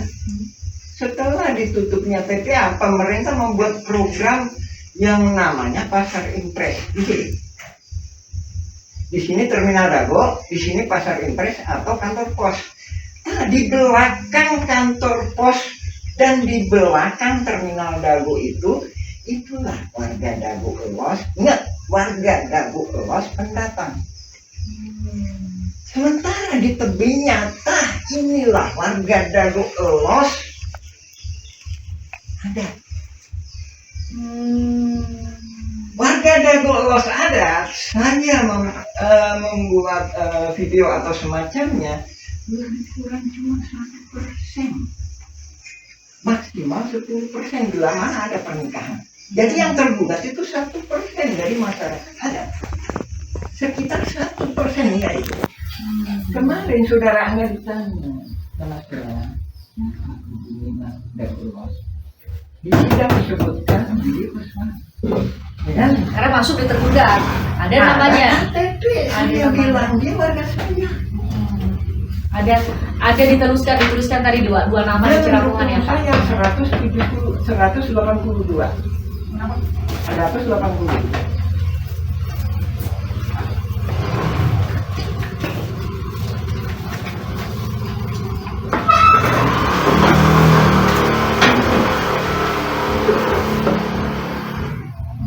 Setelah ditutupnya TPA, pemerintah membuat program yang namanya Pasar Impres di sini. Di sini Terminal Dago, di sini Pasar Impres atau kantor pos. Nah, di belakang kantor pos dan di belakang Terminal Dago itulah warga Dago Elos. Ingat, warga Dago Elos pendatang. Sementara di tebingnya, inilah warga Dago Elos ada. Warga Dago Elos ada. Saya membuat video atau semacamnya lebih kurang cuma 1%. Maksimal 10% bila mana ada pernikahan. Jadi yang tergugat itu 1% dari masyarakat ada. Sekitar 1% ya itu. Kemarin saudaranya ditanya sama saudara, di sidang disebutkan dia pesan. Ya, Karena masuk di tergugat, ada namanya. KTP, saya bilang dia warga saya. Ada dituliskan tadi dua nama di Cirapuhan ya Pak. Saya 182. 180.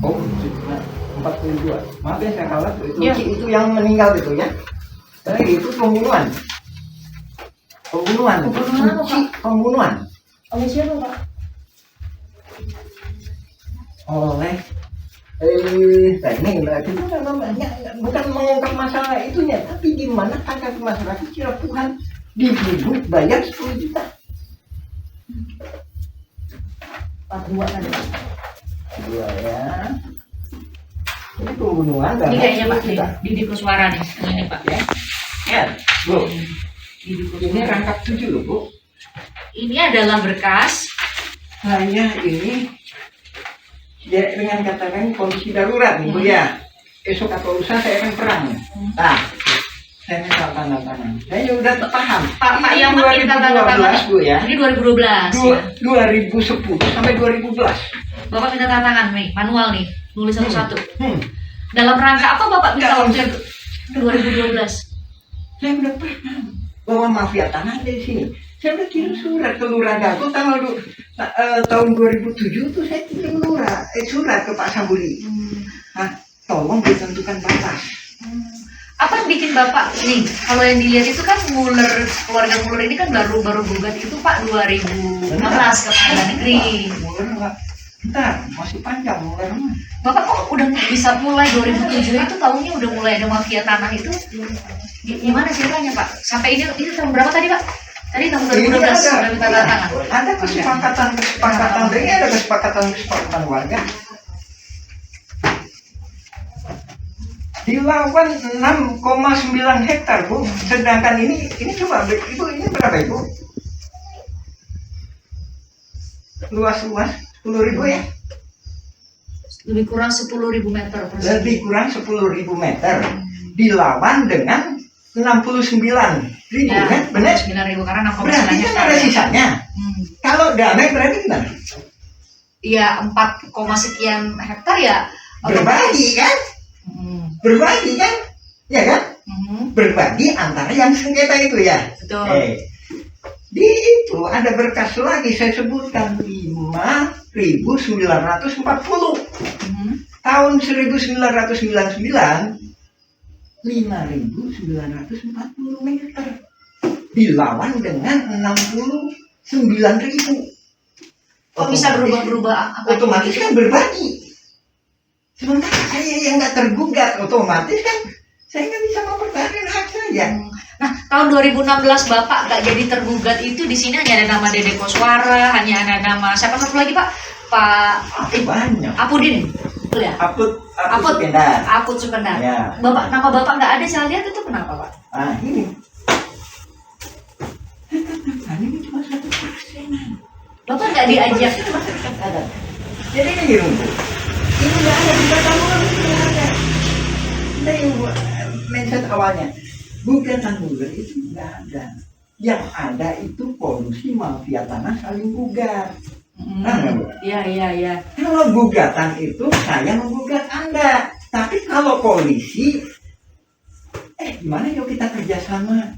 Oh, 42. Maaf ya saya kalah itu, Ya. Itu yang meninggal itu ya. Itu pembunuhan. Pembunuhan apa, Pak? Pembunuhan. Oleh siapa Pak? Oleh ini kita namanya bukan mengungkap masalah itunya, tapi di mana hak masyarakat Cirapuhan dihidup bayar 10 juta. 42 tadi. 2 ya. Ini pembunuhan kan? Ini kayaknya Pak, Didi Kuswara nih, ini Pak ya. Ya, Bu. Didi Ini Kuswara. rangkap 7 loh, Bu. Ini adalah berkas. Hanya ini ya, dengan katakan kondisi darurat nih, Bu ya. Esok atau lusa saya akan perang. Nah, saya minta tanda tangan. Saya udah paham. Pak Ini Yaman minta tanda tangan. 2012, Bu ya. Ini 2012 ya. 2010 sampai 2012. Bapak minta tanda tangan nih, manual nih, nulis satu-satu. Hmm. Dalam rangka apa Bapak minta Dalam waktu itu? 2012. Saya udah paham bahwa mafia tanah ada di sini. Saya udah kirim surat ke Lurah Dago tahun 2007 tuh saya kirim surat ke Pak Sambuli. Nah, tolong ditentukan batas. Apa yang bikin Bapak nih? Kalau yang dilihat itu kan keluarga Muller ini kan baru gugat itu Pak 2016 ke Pengadilan Negeri. Muler enggak. Bentar, masih panjang Muler mah. Bapak kok udah bisa mulai 2007 itu tahunnya udah mulai ada mafia tanah itu? Gimana ceritanya Pak? Sampai ini tahun berapa tadi Pak? Tadi tahun 2012 sudah minta tanda tangan. Ada kesepakatan ini ada kesepakatan warga. Dilawan 6,9 hektar Bu. Sedangkan ini coba Ibu ini berapa Ibu? Luas 10.000 ya? Lebih kurang 10.000 meter persegi. Lebih kurang 10.000 meter. Dilawan dengan 69.000 Ya, kan? Benar? 9.000 karena 6,9 Berarti kan hektar. ada sisanya. Kalau damai berarti gimana? Iya 4, sekian hektar ya. Berbagi kan? Hmm. Berbagi kan? Ya kan? Hmm. Berbagi antara yang sengketa itu ya. Betul. Di itu ada berkas lagi saya sebutkan 5.940. Tahun 1999 5.940 meter dilawan dengan 69.000. Kok bisa berubah-berubah? Otomatis kan berbagi. Sementara saya yang nggak tergugat, otomatis kan saya nggak bisa mempertahankan hak saya. Nah, tahun 2016 Bapak nggak jadi tergugat itu di sini hanya ada nama Dede Koswara, hanya ada nama siapa satu lagi Pak? Pak Banyak. Apudin, betul ya? Apud Supendar. Ya. Bapak, nama Bapak nggak ada saya lihat itu kenapa Pak? Ah ini. Ini cuma 1%. Bapak nggak diajak? Jadi ini Bu. Ini nggak ada di gugatan Muller, ini nggak ada. Dari mindset awalnya, gugatan Muller itu nggak ada. Yang ada itu polusi mafia tanah saling gugat. Iya. Kalau gugatan itu saya menggugat Anda, tapi kalau polisi, gimana yuk kita kerjasama?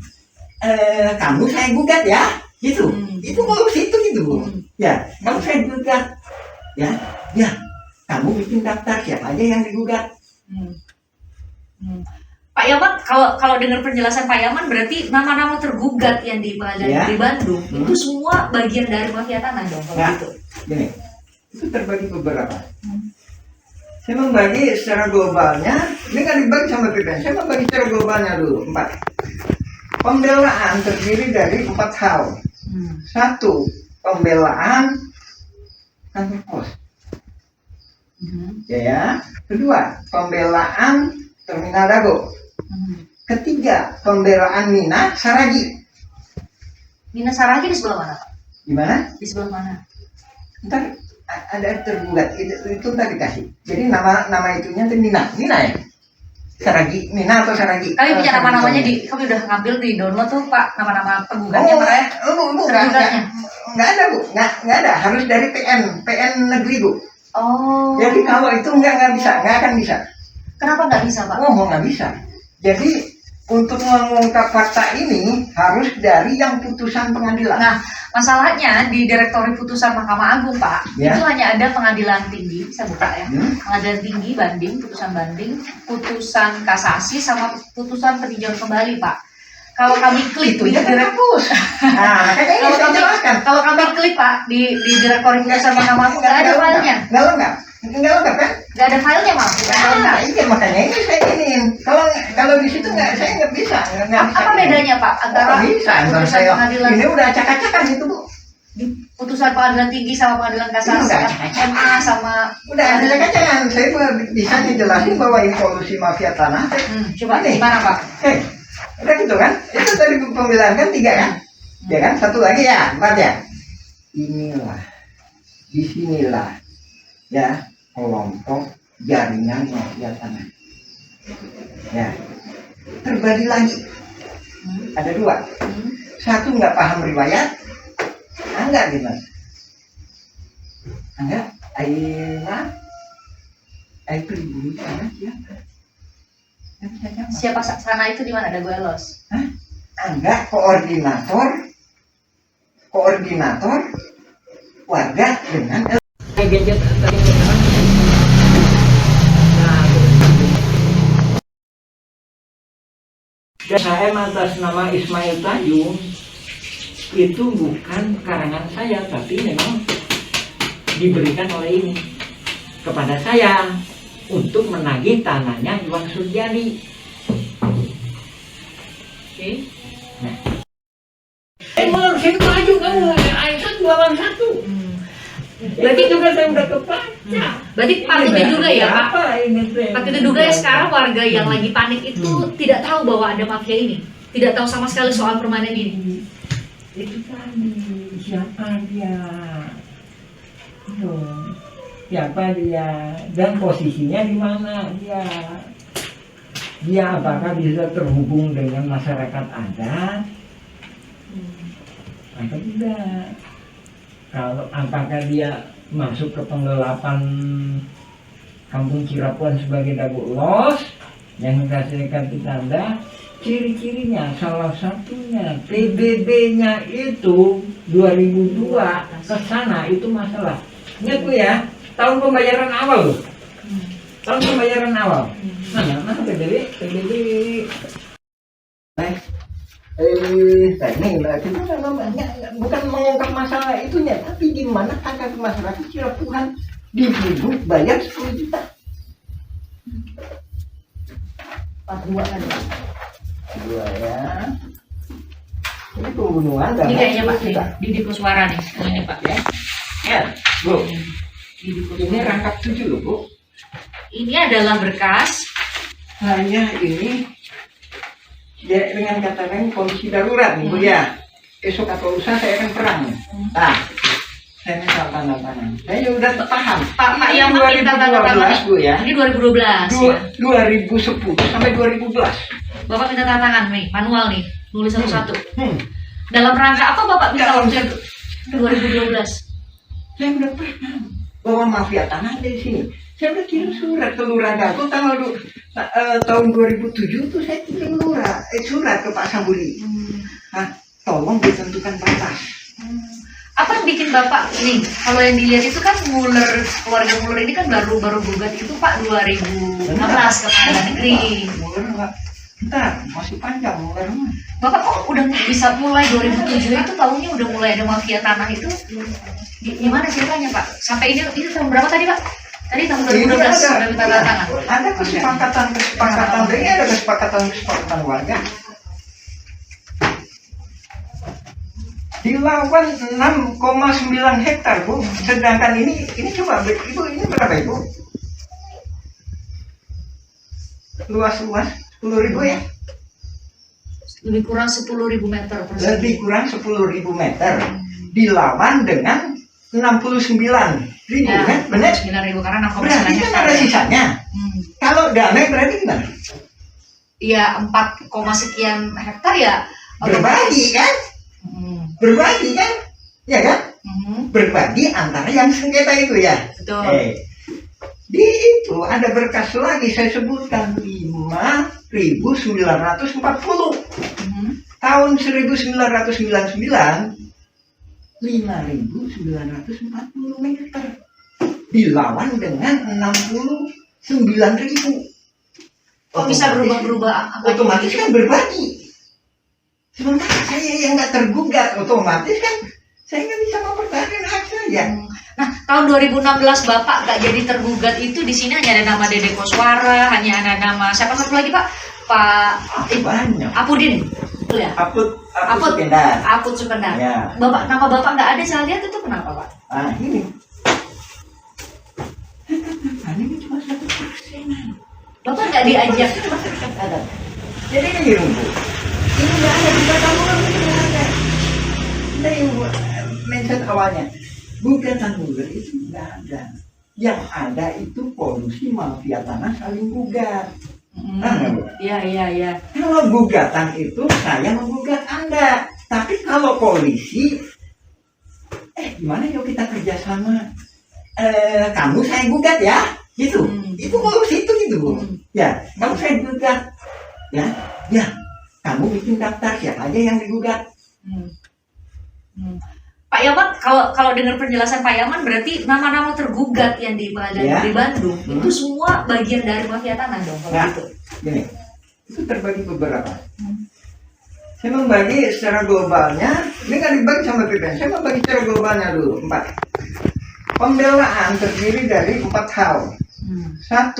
Kamu saya gugat ya, gitu. Itu polusi itu gitu Bu. Ya, kamu saya gugat, ya. Kamu bikin daftar siapa aja yang digugat. Pak Yaman, kalau dengar penjelasan Pak Yaman berarti nama-nama tergugat yang di Pengadilan Negeri Bandung itu semua bagian dari mafia tanah dong kalau Nah, gitu. gini, itu terbagi beberapa. Saya membagi secara globalnya, ini kan dibagi sama PPN. Saya membagi secara globalnya dulu 4. Pembelaan terdiri dari 4 hal. 1. Pembelaan kantor pos. Ya. Kedua, pembelaan terminal Dago. Ketiga, pembelaan Mina Saragi. Mina Saragi di sebelah mana Pak? Gimana? Di sebelah mana? Ntar ada tergugat itu ntar dikasih. Jadi nama itunya itu Mina ya. Saragi, Mina atau Saragi. Kami punya nama-namanya kami udah ngambil di download tuh Pak, nama-nama penggugatnya Pak ya. Bu, Tergugatnya. nggak ada Bu, nggak ada. Harus dari PN negeri Bu. Oh. Jadi kalau itu nggak bisa, nggak akan bisa. Kenapa nggak bisa Pak? Oh, nggak bisa. Jadi untuk mengungkap fakta ini harus dari yang putusan pengadilan. Nah, masalahnya di Direktori Putusan Mahkamah Agung Pak, Ya. itu hanya ada pengadilan tinggi, saya buka ya. Hmm. Pengadilan tinggi banding, putusan kasasi sama putusan peninjauan kembali Pak. Kalau kami klik Itu di ya kan hapus. Nah, makanya ini saya jelaskan. kalau kami klik Pak di Direktori Putusan Mahkamah Agung nggak ada filenya. Nggak lengkap kan? Nggak ada filenya Pak. Nah, iya makanya ini saya ingin. Kalau di situ saya nggak bisa. Apa bedanya Pak antara bisa? putusan Saya pengadilan? ini udah acak-acakan itu Bu. di putusan pengadilan tinggi sama pengadilan kasasi, Enggak. SMA sama Udah ada kacangan, saya bisa dijelasin bahwa ini kolusi mafia tanah. coba Nih. gimana Pak? Udah gitu kan? Itu tadi pembelaan kan 3 kan? Ya kan? Satu lagi ya, 4 ya. Inilah, disinilah ya kelompok jaringan mafia tanah. Ya, terbagi lagi. Ada 2. Satu nggak paham riwayat, enggak gimana? Enggak, air pribumi sana siapa? Yang bisa jawab. Siapa sana itu di mana? Dago Elos. Hah? Enggak, koordinator warga dengan gadget tadi. Dan HM atas nama Ismail Tanjung itu bukan karangan saya, tapi memang diberikan oleh ini kepada saya untuk menagih tanahnya Iwan Surjadi. Oke. Saya maju kamu, Aisyah jualan 1. Berarti juga saya udah kebaca. Berarti patut diduga ya Pak? Apa ini teh? Patut diduga ya sekarang warga yang lagi panik itu tidak tahu bahwa ada mafia ini, tidak tahu sama sekali soal permainan ini. Itu tadi siapa dia? Siapa dia dan posisinya di mana dia? Dia apakah bisa terhubung dengan masyarakat adat atau tidak? Kalau apakah dia masuk ke penggelapan Kampung Cirapuhan sebagai Dago Elos yang dikasihkan tanda, ciri-cirinya salah satunya PBB-nya itu 2002 ke sana itu masalah. Ingat Bu ya, tahun pembayaran awal loh. Tahun pembayaran awal. Mana PBB? Ini kita namanya bukan mengungkap masalah itunya, tapi gimana tangga ke masyarakat Cirapuhan dituduh bayar 10 juta. 42 kan? 2 ya. Ini pembunuhan dan Ini kayaknya Pak Didi Kuswara nih. Ini Pak ya. ya, Bu. Ini rangkap 7 loh, Bu. Ini adalah berkas. Hanya ini ya, dengan kata lain kondisi darurat nih Bu ya. Esok atau lusa saya akan perang. Nah, saya minta tanda tangan. Saya udah paham. Pak yang minta tanda tangan Bu ya. ini 2012 ya. 2010 sampai 2012. Bapak minta tanda tangan nih, manual nih, nulis satu-satu. Dalam rangka apa Bapak minta waktu itu? 2012. Saya udah paham bahwa mafia tanah ada di sini. Saya udah kirim surat ke Lurah Dago tahun 2007 tuh saya kirim surat ke Pak Sambuli. Nah, tolong ditentukan batas. Apa yang bikin Bapak nih? Kalau yang dilihat itu kan Muller, keluarga Muller ini kan baru gugat itu Pak 2016 ke Pengadilan Negeri. Muller enggak. Bentar, masih panjang Muller mah. Bapak kok udah bisa mulai 2007 itu tahunnya udah mulai ada mafia tanah itu? Gimana ceritanya Pak? Sampai ini tahun berapa tadi Pak? Tadi tahun 2012 sudah minta tanda tangan. Ada kesepakatan, ini ada kesepakatan warga. Dilawan 6,9 hektar Bu. Sedangkan ini coba Ibu, ini berapa Ibu? Luas 10.000 ya? Lebih kurang 10.000 meter persegi. Lebih kurang 10.000 meter. Dilawan dengan 69.000 Ya, kan? Benar? 9.000 karena 6,9 Berarti kan hektar ada ya. sisanya. Kalau damai berarti gimana? Iya 4, sekian hektar ya. Berbagi kan? Berbagi kan? Ya kan? Berbagi antara yang sengketa itu ya. Betul. Di itu ada berkas lagi saya sebutkan 5.940. Tahun 1999 5.940 meter dilawan dengan 69.000. Kok bisa berubah-berubah? Otomatis kan berbagi. Sementara saya yang nggak tergugat, otomatis kan saya nggak bisa mempertahankan hak saya. Nah, tahun 2016 Bapak nggak jadi tergugat itu di sini hanya ada nama Dede Koswara, hanya ada nama siapa satu lagi Pak? Pak Banyak. Apudin, betul ya? Aput Sukendar. Aput Sukendar. Ya. Bapak, nama bapak nggak ada saya lihat itu kenapa pak? Ah, ini. Ini cuma 1%. Bapak nggak diajak. Cuma 1% ada. Jadi ini gini Bu. Ini nggak ada gugatan ulang, ini nggak ada. Dari mindset awalnya, gugatan gugat itu nggak ada. Yang ada itu polusi mafia tanah saling gugat. Iya. Kalau gugatan itu saya menggugat Anda, tapi kalau polisi, gimana yuk kita kerjasama? Kamu saya gugat ya, gitu. Itu polusi itu gitu Bu. Ya, kamu saya gugat, ya. Kamu bikin daftar siapa aja yang digugat. Pak Yaman, kalau dengar penjelasan Pak Yaman berarti nama-nama tergugat yang di pengadilan negeri Bandung itu semua bagian dari mafia tanah dong kalau gitu. Gini, itu terbagi beberapa. Saya membagi secara globalnya, ini kan dibagi sama PPN. Saya membagi secara globalnya dulu 4. Pembelaan terdiri dari 4 hal. 1.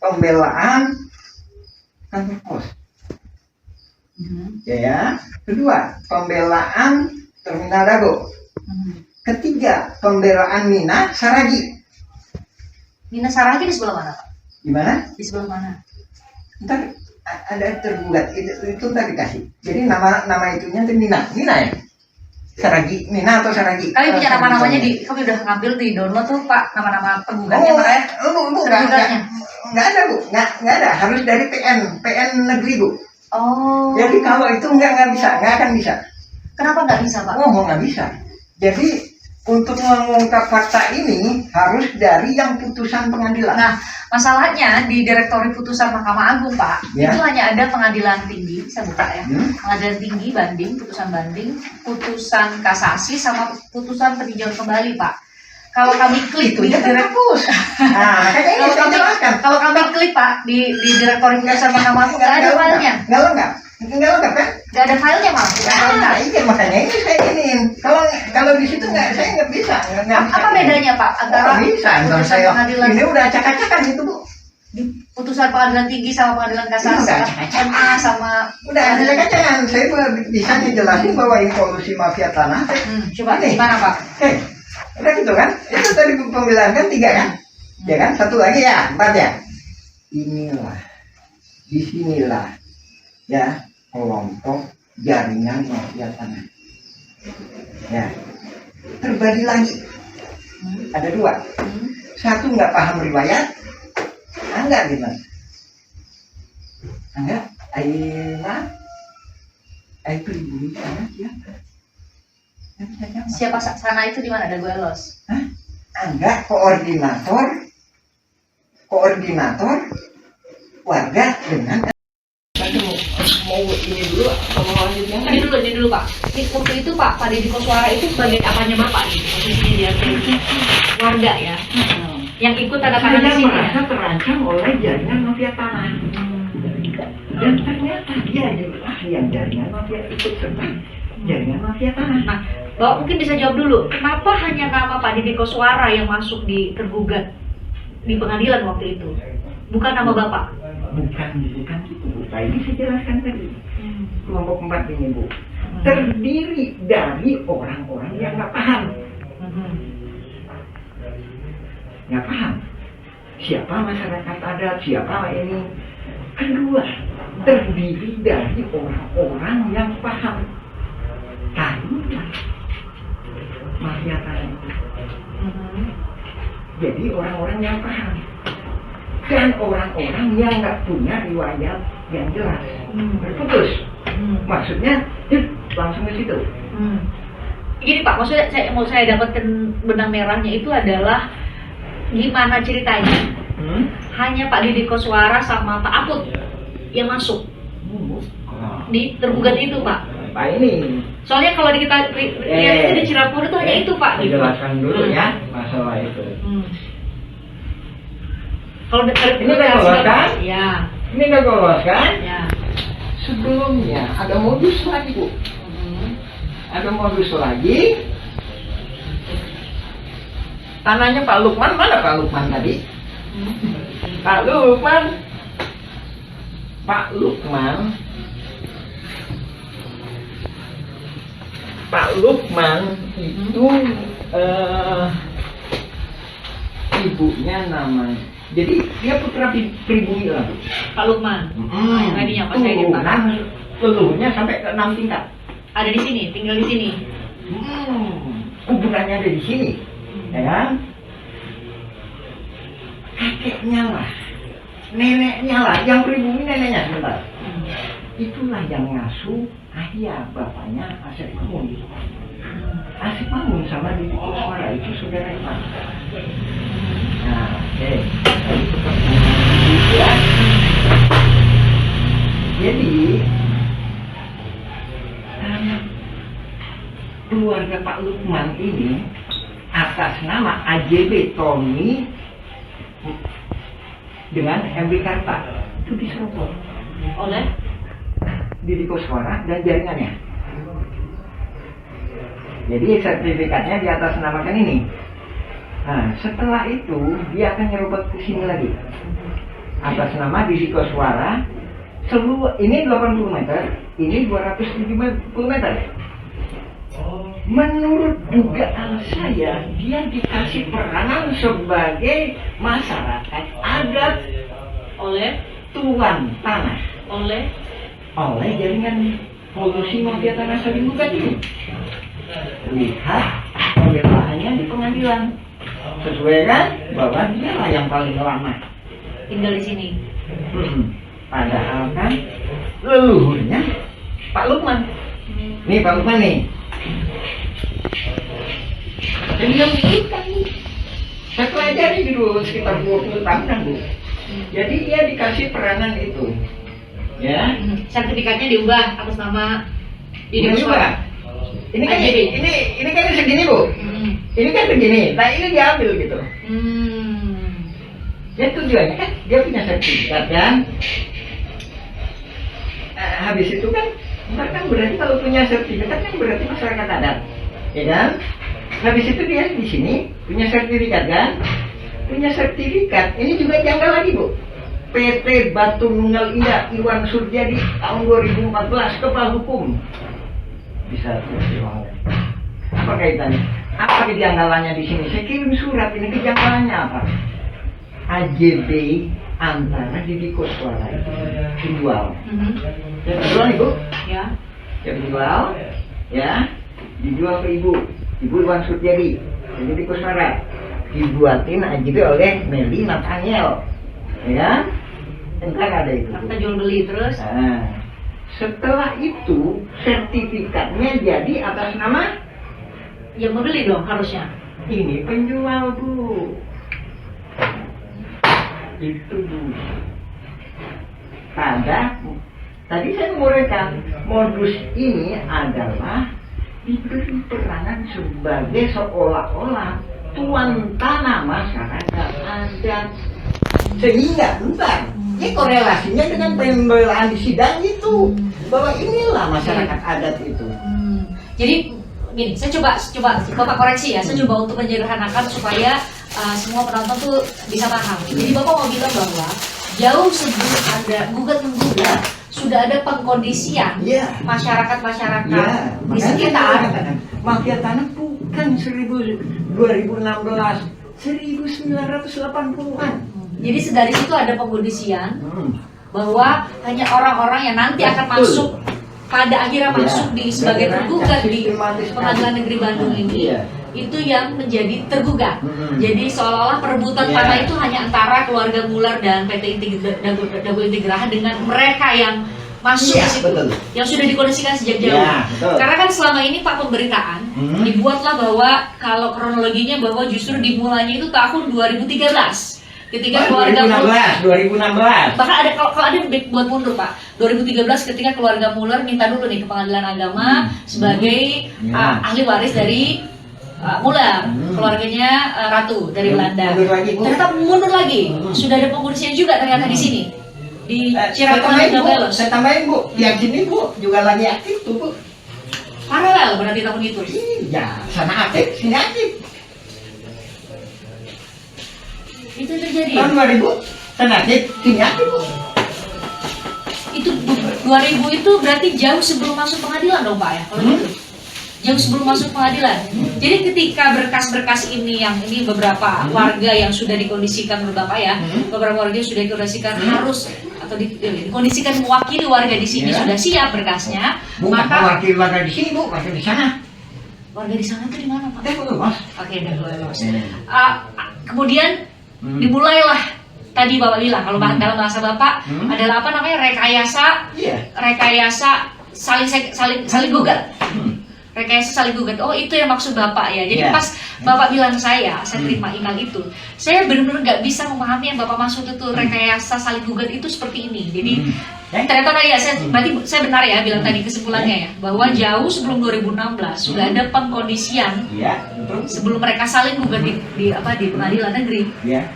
Pembelaan kantor pos. Ya. 2. Pembelaan terminal Dago. 3. Pembelaan Mina Saragi. Mina Saragi di sebelah mana Pak? Gimana? Di sebelah mana? Ntar ada tergugat itu ntar dikasih. Jadi nama itunya itu Mina ya. Saragi, Mina atau Saragi. Kami punya nama-namanya kami udah ngambil di download tuh Pak nama-nama penggugatnya makanya. Bu, nggak ada Bu, nggak ada. Harus dari PN negeri Bu. Oh. Jadi kalau itu nggak bisa, nggak akan bisa. Kenapa nggak bisa Pak? Oh nggak bisa. Jadi untuk mengungkap fakta ini harus dari yang putusan pengadilan. Nah, masalahnya di Direktori Putusan Mahkamah Agung Pak, Ya. itu hanya ada pengadilan tinggi, saya buka ya, pengadilan tinggi banding, putusan kasasi sama putusan peninjauan kembali Pak. Kalau kami klik di hapus. Nah, makanya ini saya jelaskan. kalau kami klik Pak di Direktori Putusan Mahkamah Agung nggak ada filenya. Nggak lengkap kan? Nggak ada filenya Mas. Nah, iya makanya ini saya iniin. Kalau di situ saya nggak bisa. Apa bedanya Pak antara bisa? putusan pengadilan Ini udah acak-acakan itu Bu. di putusan pengadilan tinggi sama pengadilan kasasi, MA sama Udah acak-acakan. Saya bisa ngejelasin bahwa ini polusi mafia tanah. Coba gimana Pak? Udah gitu kan? Itu tadi pembelaan kan 3 kan? Ya kan? 1 lagi ya, 4 ya. Inilah, disinilah ya kelompok jaringan mafia tanah. Ya, terbagi lagi. Ada 2. 1 nggak paham riwayat, enggak gimana? Enggak, Aina pribumi sana siapa? Siapa sana itu di mana? Dago Elos? Enggak, koordinator warga dengan mau ini dulu atau mau lanjutnya? Ini dulu Pak. Waktu itu Pak Deddy Koswara itu sebagai apanya Bapak nih? Posisinya dia warga ya. Yang ikut tanda tangan di sini. Merasa terancam oleh jaringan mafia tanah. Dan ternyata dia adalah yang jaringan mafia ikut serta jaringan mafia tanah. Nah, Bapak mungkin bisa jawab dulu. Kenapa hanya nama Pak Deddy Koswara yang masuk di tergugat di pengadilan waktu itu? Bukan nama Bapak? Bukan gitu. Nah, ini saya jelaskan tadi. Kelompok 4 ini Bu. Terdiri dari orang-orang yang nggak paham. Nggak paham. Siapa masyarakat adat, siapa ini. Kedua, terdiri dari orang-orang yang paham. Tahulah mafia tanah. Jadi orang-orang yang paham. Dan orang-orang yang nggak punya riwayat yang jelas, berputus. Maksudnya, langsung ke situ. Gini Pak, maksudnya mau saya dapatkan benang merahnya itu adalah gimana ceritanya? Hanya Pak Deddy Koswara sama Pak Aput yang masuk di tergugat itu Pak. Pak ini. Soalnya kalau kita lihat di Cirapur itu hanya itu Pak. Jelaskan dulu ya masalah itu. Kalau ini udah lolos kan? Ya. Ini udah lolos kan? Ya. Sebelumnya ada modus lagi Bu. Ada modus lagi. Tanahnya Pak Lukman, mana Pak Lukman tadi? Pak Lukman. Pak Lukman itu ibunya namanya. Jadi dia putra pribumi lah, Bu. Pak Lukman. Tadinya pas saya di Pak. Leluhurnya sampai ke 6 tingkat. Ada di sini, tinggal di sini. Kuburannya ada di sini, ya kan? Kakeknya lah, neneknya lah, yang pribumi neneknya sebentar. Itulah yang ngasuh ayah bapaknya Asep Mamun. Asep Mamun sama Didi Kuswara itu saudara Pak. Nah, oke. Ya. Jadi keluarga Pak Lukman ini atas nama AJB Tommy dengan Henry Karta itu diserobot Oleh Didi Kuswara dan jaringannya. Jadi sertifikatnya di atas namakan ini. Nah, setelah itu dia akan nyerobot ke sini lagi atas nama Didi Kuswara. Seluruh ini 80 meter, ini 270 meter. Menurut dugaan saya, dia dikasih peranan sebagai masyarakat adat oleh tuan tanah oleh jaringan polusi mafia tanah saling gugat ini. Lihat pembelaannya di pengadilan, sesuai kan bahwa dia lah yang paling lama tinggal di sini. Padahal kan leluhurnya Pak Lukman. Nih Pak Lukman nih. Dan dia milikan nih. Saya pelajari dulu sekitar 20 tahunan, Bu. Jadi dia dikasih peranan itu. Ya. Sertifikatnya diubah atas nama Didi Ini Kuswara. Ini kan AJB. ini kan segini, Bu. Ini kan begini. Nah, ini diambil gitu. Ya tujuannya kan dia punya sertifikat kan. Habis itu kan berarti kalau punya sertifikat kan berarti masyarakat adat, ya kan? Habis itu dia di sini punya sertifikat kan? Punya sertifikat. Ini juga janggal lagi, Bu. PT Batu Nunggal Indah Iwan Surjadi tahun 2014 kepala hukum. Bisa apa kaitannya? Apa kejanggalannya di sini? Saya kirim surat ini, kejanggalannya apa? AJB antara Didi Kuswara itu dijual. Ya dijual nih, Bu. Ya. Ya dijual, ya dijual ke ibu Iwan Surjadi, Didi Kuswara, dibuatin AJB oleh Meli Nathaniel, ya kan? Entar ada itu. Kita jual beli terus. Nah, setelah itu sertifikatnya jadi atas nama yang membeli dong harusnya. ini penjual, Bu. Itu, Bu. Tadi saya menguraikan modus ini adalah diberi peranan sebagai seolah-olah tuan tanah masyarakat adat, sehingga entar ini korelasinya dengan pembelaan di sidang itu bahwa inilah masyarakat adat itu. Jadi gini, saya coba Bapak koreksi ya, saya coba untuk menyederhanakan supaya semua penonton tuh bisa paham. Jadi Bapak mau bilang bahwa jauh sebelum ada gugat-menggugat sudah ada pengkondisian masyarakat-masyarakat di sekitar. Mafia tanah bukan 2016, 1980-an. Jadi dari situ ada pengkondisian bahwa hanya orang-orang yang nanti akan masuk pada akhirnya masuk di sebagai tergugat di Pengadilan Negeri Bandung ini, itu yang menjadi tergugat. Jadi seolah-olah perebutan tanah itu hanya antara keluarga Muller dan PT Dago Integraha dengan mereka yang masuk ke situ, yang sudah dikondisikan sejak jauh. Karena kan selama ini Pak pemberitaan dibuatlah bahwa kalau kronologinya bahwa justru dimulainya itu tahun 2013. Ketika keluarga 2016. Bahkan ada kalau ada buat mundur Pak. 2013 ketika keluarga Muller minta dulu nih ke Pengadilan Agama sebagai ahli waris dari Muller, keluarganya Ratu dari Belanda. Ternyata mundur lagi. Sudah ada pengurusnya juga ternyata di sini. Di Cirapuhan dan Belos. Saya tambahin, Bu. Yang sini, Bu, juga lagi aktif tuh, Bu. Paralel berarti tahun itu. Iya, sana aktif, sini aktif. Itu terjadi. Tahun 2000, sana aktif, sini aktif, Bu. Itu 2000 itu berarti jauh sebelum masuk pengadilan dong Pak ya? Kalau gitu. jauh sebelum masuk pengadilan. Jadi ketika berkas-berkas ini yang ini beberapa warga yang sudah dikondisikan oleh Bapak ya, beberapa warga yang sudah dikondisikan harus atau dikondisikan mewakili warga di sini sudah siap berkasnya, Bukan maka wakil warga di sini, Bu, wakil di sana. warga di sana itu di mana Pak? Dago Los. Oke, Dago Los. Kemudian dimulailah tadi Bapak bilang kalau dalam bahasa Bapak adalah apa namanya rekayasa saling gugat. Rekayasa saling gugat. Oh, itu yang maksud Bapak ya. Jadi pas Bapak bilang ke saya terima email itu, saya benar-benar nggak bisa memahami yang Bapak maksud itu rekayasa saling gugat itu seperti ini. Jadi ternyata tadi ya, berarti saya benar ya bilang tadi kesimpulannya ya, bahwa jauh sebelum 2016 sudah ada pengkondisian sebelum mereka saling gugat di pengadilan negeri,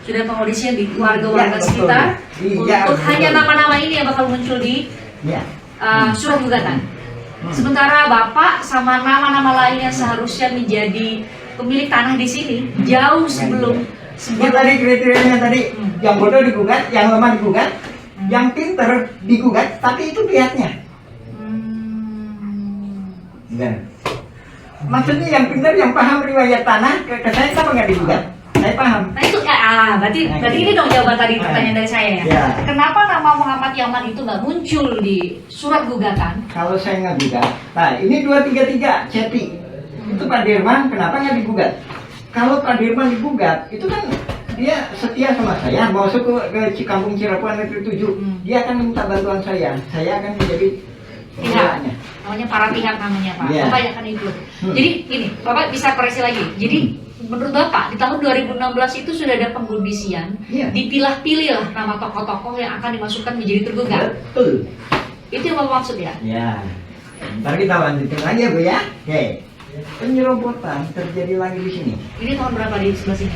sudah ada pengkondisian di warga-warga sekitar untuk hanya nama-nama ini yang bakal muncul di surat gugatan. Sementara Bapak sama nama-nama lain yang seharusnya menjadi pemilik tanah di sini jauh sebelum Ya tadi kriterianya tadi, yang bodoh digugat, yang lemah digugat, yang pinter digugat, tapi itu pihaknya. Maksudnya yang pinter, yang paham riwayat tanah, ke saya kenapa nggak digugat? Saya paham. Nah itu berarti ini dong jawaban tadi pertanyaan dari saya ya. Kenapa nama Muhammad Yaman itu nggak muncul di surat gugatan? Kalau saya nggak gugat, nah ini 233 Cepi, itu Pak Dirman, kenapa nggak digugat? Kalau Pak Dirman digugat, itu kan dia setia sama saya, mau masuk ke Kampung Cirapuhan Negeri 7, dia akan minta bantuan saya akan menjadi pihaknya. Namanya para pihak namanya Pak. Bapak yang akan ikut. Jadi ini, Bapak bisa koreksi lagi. Jadi menurut Bapak di tahun 2016 itu sudah ada pengkondisian, dipilah-pilih lah nama tokoh-tokoh yang akan dimasukkan menjadi tergugat. Betul. Itu yang Bapak maksud ya? Ya. Ntar kita lanjutin lagi ya Bu ya. Oke. Penyerobotan terjadi lagi di sini. Ini tahun berapa di sebelah sini?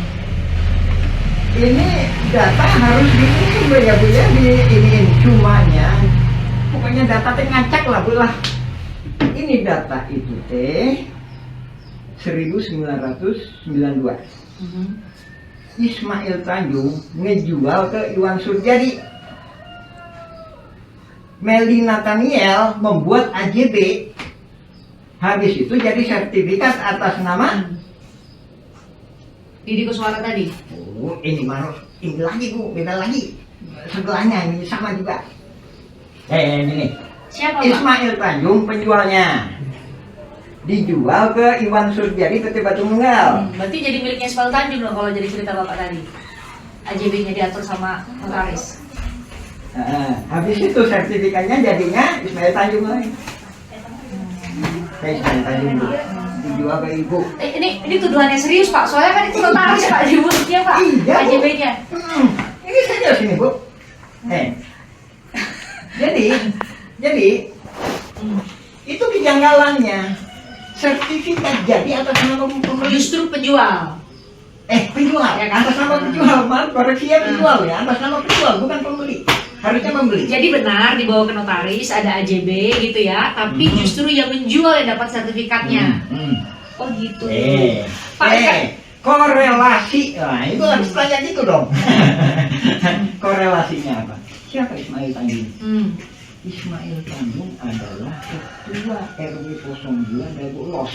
Ini data harus diisi Bu ya Bu ya, diiniin cumanya. Pokoknya data teh ngacak lah Bu lah. Ini data itu teh 1992. Ismail Tanjung ngejual ke Iwan Surjadi. Meli Nathaniel membuat AJB. Habis itu jadi sertifikat atas nama Didi Kuswara tadi. Oh, ini lagi Bu, beda lagi. Sebelahnya ini sama juga. Ini. Siapa Pak? Ismail Tanjung penjualnya. Dijual ke Iwan Surjadi PT Batu Nunggal. Berarti jadi miliknya Ismail Tanjung dong kalau jadi cerita Bapak tadi. AJB-nya diatur sama notaris. Habis itu sertifikatnya jadinya Ismail Tanjung lagi. Ismail Tanjung dijual ke Ibu. Ini tuduhannya serius Pak, soalnya kan itu notaris Pak di mulutnya Pak. Iya, Bu. AJB-nya. Ini saja sini Bu. Jadi itu kejanggalannya. Sertifikat jadi atas nama pembeli. Justru penjual. Penjual ya kan? Atas nama penjual, maaf koreksi ya, penjual ya, atas nama penjual bukan pembeli. Harusnya membeli. Jadi benar dibawa ke notaris ada AJB gitu ya, tapi justru yang menjual yang dapat sertifikatnya. Oh gitu. Pak, korelasi. Nah, itu harus tanya gitu dong. Korelasinya apa? Siapa Ismail Tanjung? Ismail Tanjung adalah ketua RW 02 Dago Los.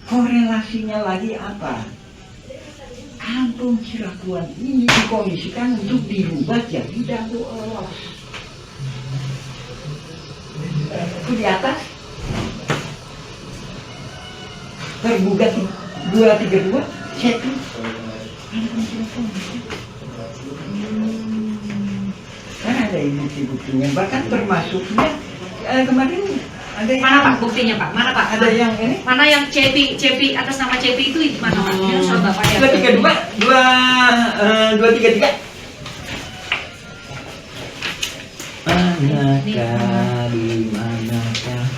Korelasinya lagi apa? Kampung Cirapuhan ini dikondisikan untuk dirubah jadi Dago Los. Itu di atas tergugat 232 Cepi. Kan ada bukti-buktinya, bahkan termasuknya kemarin ada yang mana Pak buktinya Pak? Mana Pak? Ada yang ini? Mana yang Cepi atas nama Cepi itu mana Pak? Ini soal Bapak ya. 233. Manakah di manakah?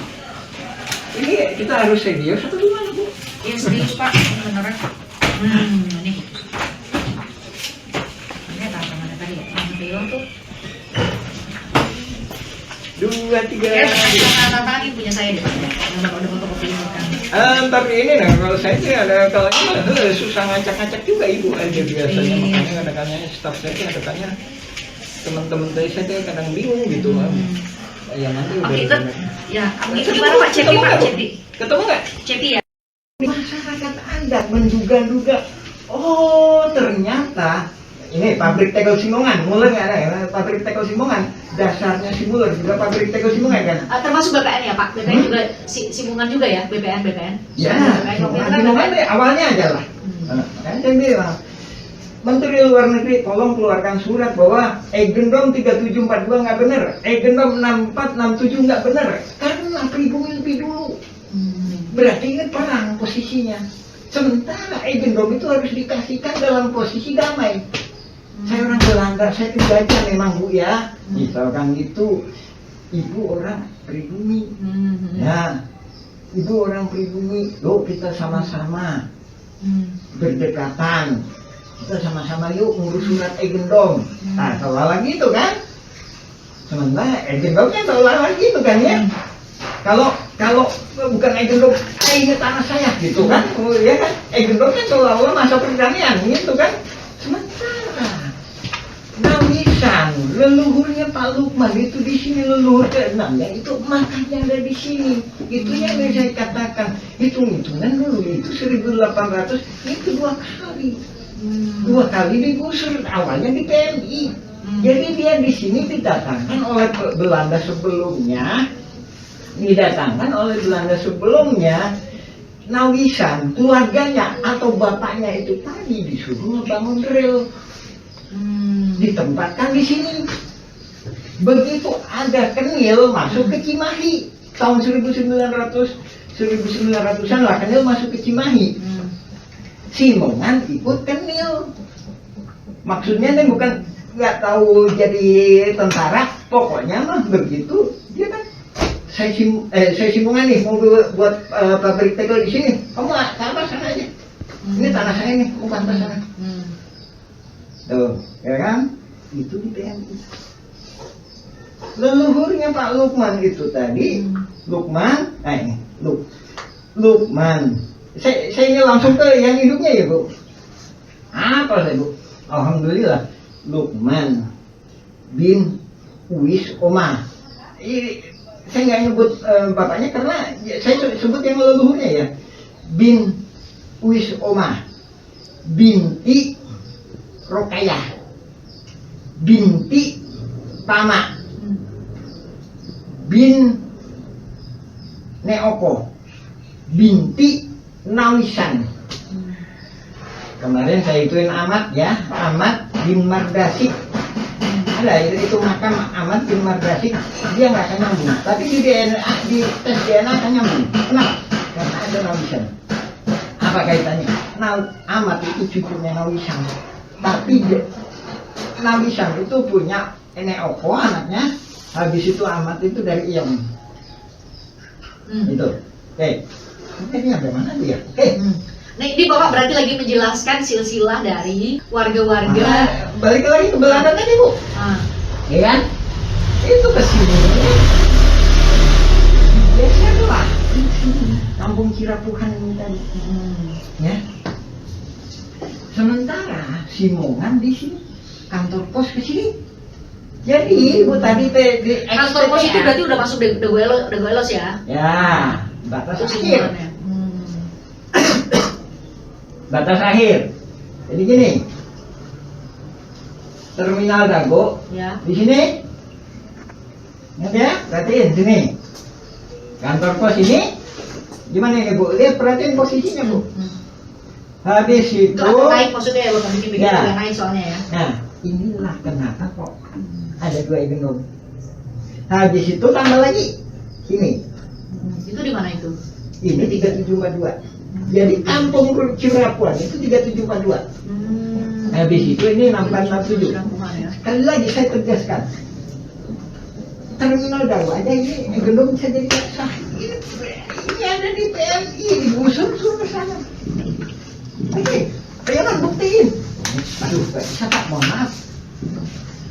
Ini kita harus serius atau gimana Bu? Iya serius Pak, beneran. Ini. Ini apa mana tadi ya? Yang bilang tuh 233. Tadi punya saya deh Pak. Yang Bapak udah fotokopi ini kan. Tapi ini nah kalau saya sih ada kalanya susah ngacak-ngacak juga Ibu aja biasanya, makanya kadang-kadang staff saya kadang-kadang teman-teman saya kadang bingung gitu. Ya nanti udah. Ya, gimana Pak Cepi Pak Cepi? Ketemu nggak? Cepi ya. Masyarakat adat menduga-duga, oh ternyata ini pabrik tegel Simongan, Muler nggak ada ya? Pabrik tegel Simongan, dasarnya si Muler juga pabrik tegel Simongan kan? Termasuk BPN ya Pak, BPN juga, Simungan juga ya, BPN. Ya, BPN. Simongan deh awalnya aja lah. Kan saya bilang, Menteri Luar Negeri tolong keluarkan surat bahwa Egendom 3742 nggak benar, Egendom 6467 nggak benar, karena pribumi lebih dulu. Berarti ini perang posisinya. Sementara Egendom itu harus dikasihkan dalam posisi damai. Saya orang Belanda, saya dijajah memang Bu ya. Misalkan itu ibu orang pribumi. Ya, ibu orang pribumi. Yuk kita sama-sama berdekatan. Kita sama-sama yuk ngurus surat Egendom. Nah, seolah lagi itu kan. Sementara Egendomnya seolah lagi itu kan ya. Kalau bukan Egendom, ini tanah saya gitu kan, ya kan? Egendom kan seolah-olah masa perdamaian gitu kan. Sementara Nawisan, leluhurnya Pak Lukman itu di sini leluhur ke-6-nya itu makanya ada di sini. Itu yang saya katakan, hitung-hitungan dulu itu 1800 itu 2 kali. 2 kali digusur, awalnya di PMI. Jadi dia di sini didatangkan oleh Belanda sebelumnya. Nawisan, keluarganya atau bapaknya itu tadi disuruh membangun rel, ditempatkan di sini. Begitu ada Kenil masuk ke Cimahi tahun 1900-an lah, Kenil masuk ke Cimahi. Simongan ikut Kenil. Maksudnya ini bukan nggak tahu jadi tentara, pokoknya mah begitu dia kan. Saya Simongan nih mau buat pabrik tegel di sini. Kamu apa sana aja? Ini tanah saya nih, kamu ke sana. Tuh, ya kan? Itu di PMI. Leluhurnya Pak Lukman itu tadi, Lukman. Saya ini langsung ke yang hidupnya ya Bu. Apa saya Bu? Alhamdulillah, Lukman bin Uwis Omah. Saya nggak nyebut bapaknya karena saya sebut yang leluhurnya ya. Bin Uwis Omah, binti Rokayah, binti Tama, bin Neoko, binti Nawisan. Kemarin saya ituin Ahmad ya, Ahmad bin Mardasik. Ada itu makam Ahmad bin Mardasik, dia nggak akan nyambung. Tapi di DNA, di tes DNA akan nyambung. Kenapa? Karena ada Nawisan. Apa kaitannya? Ahmad itu cucunya Nawisan. Tapi Nawisan itu punya Neoko anaknya. Habis itu Ahmad itu dari Iyong. Itu. Oke. Ini sampai mana dia? Nah, ini Bapak berarti lagi menjelaskan silsilah dari warga-warga. Balik lagi ke Belanda tadi Bu. Ya kan? Itu ke sini. Biasalah. Kampung Cirapuhan ini tadi. Ya. Sementara Simongan di sini, kantor pos ke sini. Jadi Bu tadi di kantor pos itu berarti udah masuk Dago Elos ya? Ya, batas akhir. Batas akhir. Jadi gini. Terminal Dago Ya. di sini. Ingat ya? Perhatiin sini. Kantor pos ini. Gimana ini Bu? Lihat perhatiin posisinya Bu. Habis itu. Itu naik maksudnya ya, bukan bikin Ya. naik soalnya ya. Nah, inilah kenapa kok ada 2 Egendom. Habis itu tambah lagi. Sini. Itu di mana itu? Ini 3742. Jadi kampung Cirapuhan itu 3742. Habis itu ini 6467. Sekali lagi saya tegaskan, terminal Dago aja ini Egendom bisa jadi sah. Ini ada di PMI, digusur suruh ke sana. Oke, jangan buktiin. Aduh, Pak bisa Pak, mohon maaf.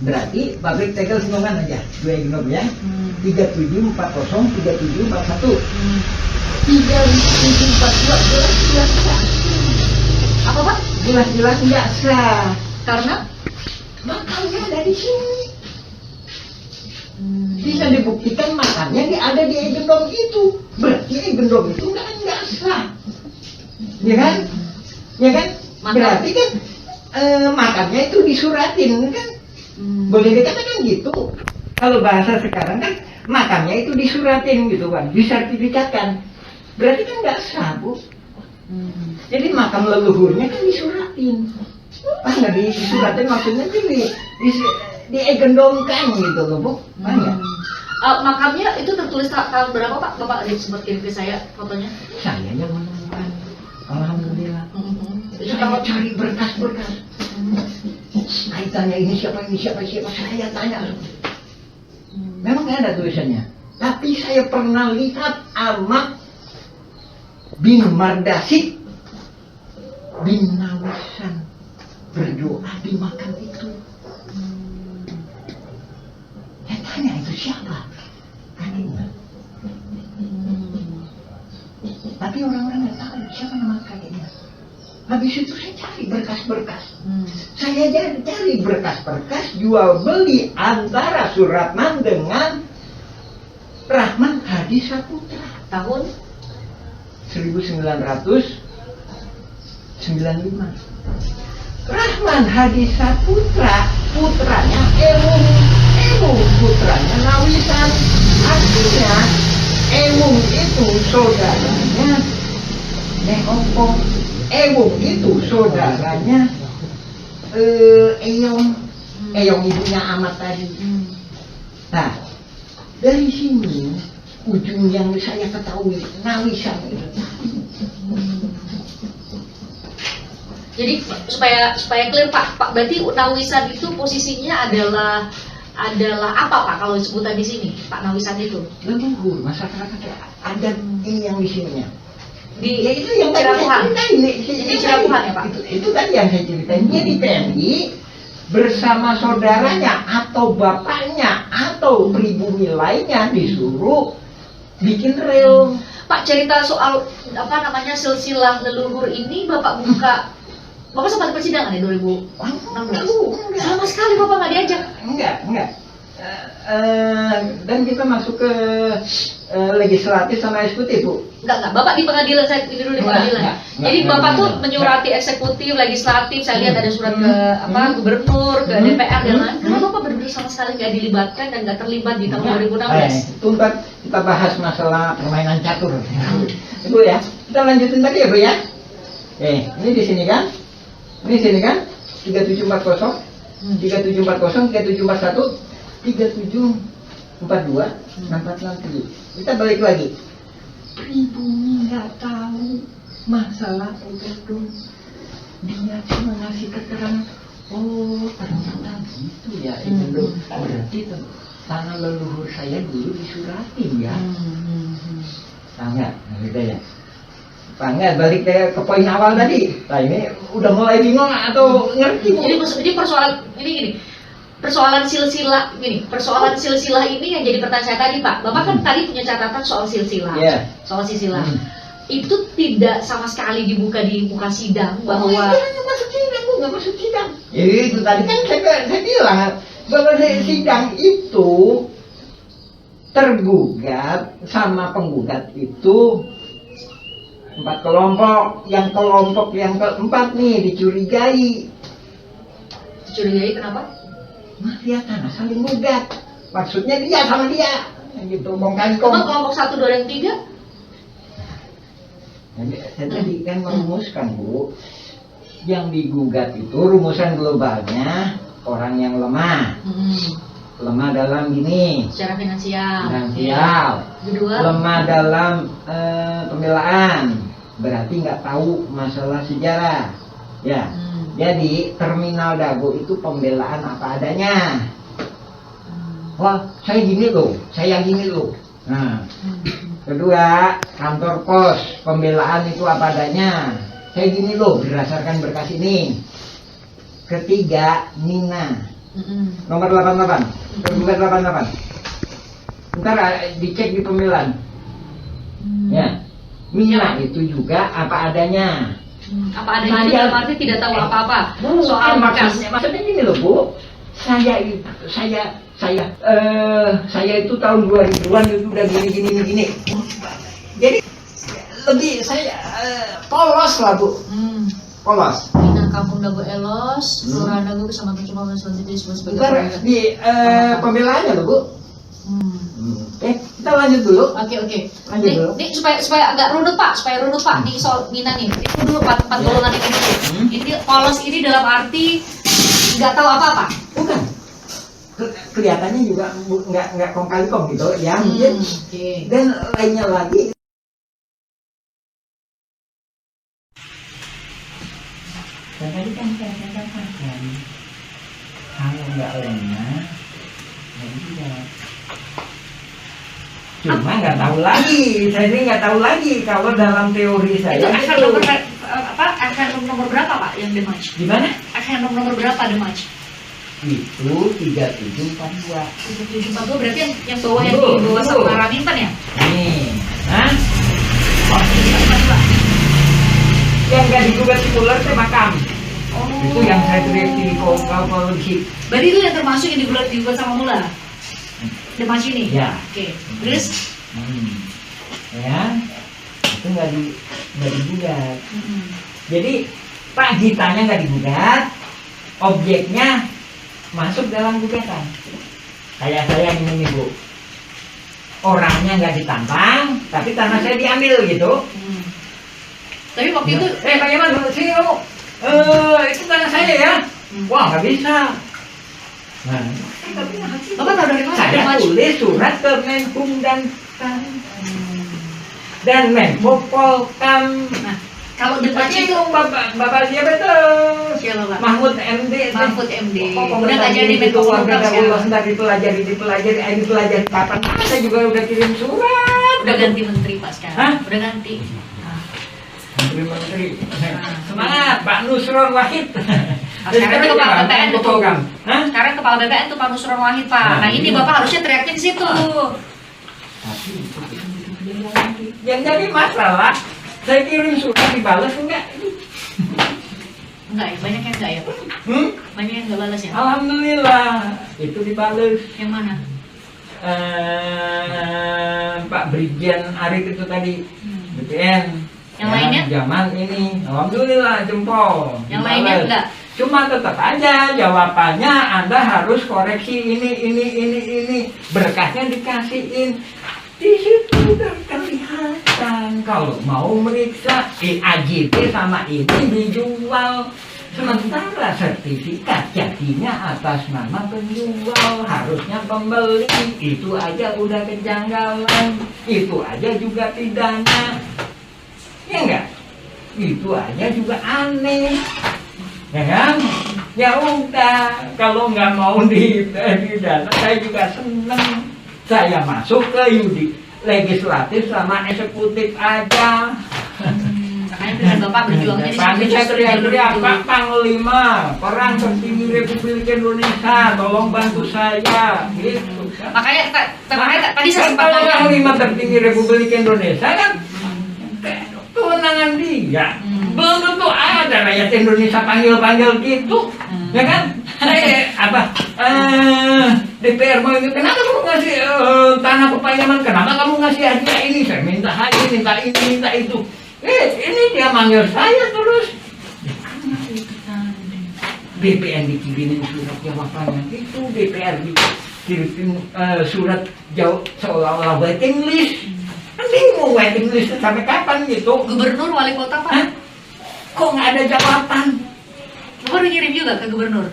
Berarti pabrik tegel Simongan aja, 2 Egendom ya. 3740, 3741. 3742 jelas-jelas sah. Apa Pak? Jelas-jelas nggak sah. Karena Makanya ada di sini. Bisa dibuktikan makamnya ada di Egendom itu. Berarti Egendom itu nggak sah. Ya kan? Ya kan? Berarti kan makamnya itu disuratin kan? Boleh dikatakan gitu. Kalau bahasa sekarang kan makamnya itu disuratin gitu kan, disertifikatkan. Berarti kan nggak sah, Bu. Jadi makam leluhurnya kan disuratin. Pas nggak disuratin maksudnya di egendomkan gitu loh, Bu. Banyak. Makamnya itu tertulis tahun berapa Pak? Bapak sempat kirim ke saya fotonya. Saya yang menemukan. Alhamdulillah. Saya cari berkas-berkas. Saya tanya ini siapa saya tanya. Memang nggak ada tulisannya. Tapi saya pernah lihat Ahmad bin Mardasid bin Nawasan berdoa di makam itu. Saya tanya itu siapa? Kakeknya. Tapi orang-orang nggak tahu siapa nama kakeknya. Habis itu saya cari berkas-berkas. Saya cari berkas-berkas jual beli antara Suratman dengan Rahman Hadi Saputra Tahun 1995. Rahman Hadi Saputra putranya Emung putranya Nawisan. Artinya Emung itu saudaranya Neopo. Emung itu saudaranya Eyong ibunya Ahmad tadi. Nah, dari sini ujung yang saya ketahui Nawisan itu. Jadi supaya clear Pak, berarti Nawisan itu posisinya adalah apa Pak kalau sebutan di sini Pak Nawisan itu? Leluhur masyarakat ada yang di sininya. Di Ya itu yang Cirapuhan. Di Cirapuhan ya Pak? Itu tadi yang saya ceritain. Dia di TNI bersama saudaranya atau bapaknya atau pribumi lainnya disuruh bikin rel. Pak, cerita soal silsilah leluhur ini Bapak sempat persidangan ya 2016? Sama sekali Bapak nggak diajak? Enggak. Dan kita masuk ke legislatif sama eksekutif, Bu. Enggak. Bapak di pengadilan, saya ini dulu di pengadilan. Enggak. Jadi Bapak tuh menyurati eksekutif, legislatif, saya lihat ada surat ke gubernur, ke DPR dan lain. Kenapa Bapak benar-benar sama sekali nggak dilibatkan dan nggak terlibat di tahun 2016? Itu ntar kita bahas masalah permainan catur. Ibu ya, kita lanjutin tadi ya, Bu ya. Ini di sini kan? Ini sini kan? 3740, 3740, 3741, 3742, 4467. Kita balik lagi. Pribumi nggak tahu masalah itu. Dia cuma ngasih keterangan. Oh, ternyata gitu ya itu. Berarti tanah leluhur saya dulu disuratin ya. Enggak, gitu ya. Enggak, balik ke poin awal tadi. Nah ini udah mulai bingung atau ngerti? Jadi persoalan ini gini. Persoalan silsilah ini yang jadi pertanyaan saya tadi Pak. Bapak kan tadi punya catatan soal silsilah. Soal silsilah. Itu tidak sama sekali dibuka di muka sidang bahwa nggak masuk sidang. Jadi itu tadi kan saya bilang bahwa sidang itu tergugat sama penggugat itu 4 kelompok. Yang kelompok yang keempat nih dicurigai. Dicurigai kenapa? Mafia tanah saling gugat. Maksudnya dia sama dia. Gitu bongkar kong. Emang kelompok 1, 2, dan 3? Jadi saya tadi kan merumuskan, Bu. Yang digugat itu rumusan globalnya orang yang lemah. Lemah dalam gini. Secara finansial. Kedua. Lemah dalam pembelaan. Berarti nggak tahu masalah sejarah. Ya. Jadi terminal Dago itu pembelaan apa adanya. Wah, saya gini loh. Nah. Kedua, kantor pos pembelaan itu apa adanya. Saya gini loh, berdasarkan berkas ini. Ketiga, Nina. Nomor 88. Tergugat 88. Ntar dicek di pembelaan. Ya. Nina itu juga apa adanya. Apa adanya dalam arti tidak tahu apa-apa soal maksudnya gini loh, Bu. Saya saya itu tahun 2000-an itu udah gini. Jadi lebih saya polos lah Bu. Polos. Bina Kampung Dago Elos, Kelurahan Dago, Kecamatan Cimol, selanjutnya disebut sebagai Ntar di pembelaannya loh Bu. Kita lanjut dulu. Oke. Lanjut dulu. Nih supaya agak runut Pak, Nih soal Mina nih. Itu dulu empat golongan ini dulu. Ini polos ini dalam arti nggak tahu apa-apa. Bukan. Kelihatannya juga nggak kong kali kong gitu ya. Oke. Dan lainnya lagi. Dan tadi kan saya katakan kalau nggak lengah, nggak bisa. Cuma nggak tahu lagi, saya ini nggak tahu lagi kalau dalam teori saya Itu akan nomor akan nomor berapa Pak yang dematch? Gimana? Akan nomor berapa dematch? Itu 3742. 3742 berarti yang bawah yang di bawah sama Raminten ya? Nih, hah? Oh, 3742. Yang nggak digugat tituler itu makam. Oh. Itu yang saya teriak di polisi. Berarti itu yang termasuk yang dibuat sama Mula? Dematch ini? Ya. Oke. Terus? Ya, itu nggak digugat. Jadi Pak Gitanya nggak digugat, objeknya masuk dalam gugatan. Kayak saya ini nih Bu, orangnya nggak ditambang, tapi tanah saya diambil gitu. Tapi waktu itu Pak Yaman, sini kamu. Itu tanah saya ya. Wah, nggak bisa. Nah, Bapak tahu dari mana? saya tulis surat ke Menhum dan Menko Polkam. Nah, kalau dematch itu bapak siapa itu? Siapa Pak? Mahfud MD. Mahfud MD. Udah Udah nggak jadi Menko Polkam sekarang. Ntar dipelajari kapan? Saya juga udah kirim surat. Udah ganti menteri Pak sekarang. Hah? Udah ganti. Menteri. Semangat Pak Nusron Wahid. Sekarang itu kepala BPN Menko itu. Polkam. Hah? Sekarang kepala BPN tuh Pak Nusron Wahid Pak. Nah ini Bapak harusnya teriaknya di situ. Tapi yang jadi masalah, saya kirim surat dibalas enggak? Enggak ya, banyak yang enggak ya Pak? Banyak yang enggak balas ya? Alhamdulillah, itu dibalas. Yang mana? Pak Brigjen Arif itu tadi, BPN. Yang lainnya? Zaman ini, alhamdulillah jempol. Yang lainnya enggak? Cuma tetap aja jawabannya Anda harus koreksi ini. Berkasnya dikasihin. Di situ udah kelihatan kalau mau meriksa AJT sama ini dijual. Sementara sertifikat jadinya atas nama penjual, harusnya pembeli. Itu aja udah kejanggalan. Itu aja juga pidana. Ya enggak? Itu aja juga aneh. Ya kan? Ya udah, kalau nggak mau didana, saya juga seneng. Saya masuk ke legislatif sama eksekutif aja. Makanya Bapak berjuangnya di Pasti saya teriak-teriak, Pak Panglima, peran tertinggi Republik Indonesia, tolong bantu saya. Gitu. Makanya tadi saya sempat Kalau nanya. Panglima tertinggi Republik Indonesia kan kewenangan dia. Belum tentu ada rakyat Indonesia panggil gitu, ya kan? DPR mau itu, kenapa kamu ngasih tanah ke Pak Yaman? Kenapa kamu ngasih hadiah ini? Saya minta ini, minta itu. Ini dia manggil saya terus. BPN dikirimin surat jawabannya itu, DPR dikirim surat jawab seolah-olah waiting list. Nanti mau waiting list sampai kapan gitu? Gubernur, wali kota Pak? Hah? Kok nggak ada jawaban? Bapak udah ngirim juga ke gubernur?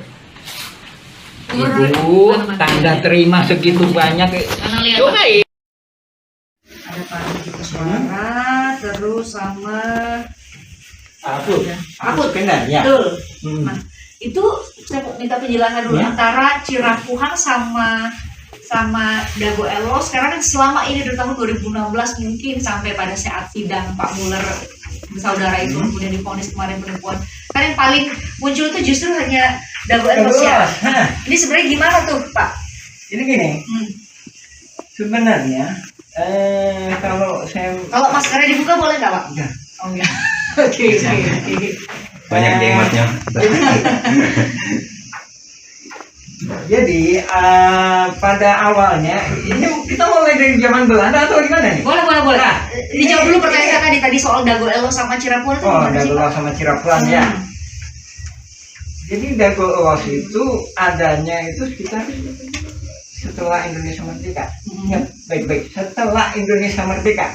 Ibu, tanda terima segitu banyak. Mana lihat Coba Pak? Ada Pak Rudi Suara, terus sama Akut benar ya. Betul. Nah, itu saya minta penjelasan dulu Ya. antara Cirapuhang sama Dago Elos. Sekarang kan selama ini dari tahun 2016 mungkin sampai pada saat sidang Pak Muller bersaudara itu kemudian divonis kemarin penipuan. Kan yang paling muncul itu justru hanya Dago Elos ya. Ini sebenarnya gimana tuh Pak? Ini gini, sebenarnya kalau saya Kalau maskernya dibuka boleh nggak Pak? Enggak. Oh enggak. Oke. Banyak jengotnya. Jadi pada awalnya ini kita mulai dari zaman Belanda atau gimana nih? Boleh. Nah, Dijawab dulu pertanyaan kakak nih tadi soal Dago Elos sama Cirapuhan itu gimana sih, Dago Pak? Elos sama Cirapuhan ya. Jadi Dago Elos itu adanya itu sekitar setelah Indonesia merdeka. Ya, baik-baik. Setelah Indonesia merdeka.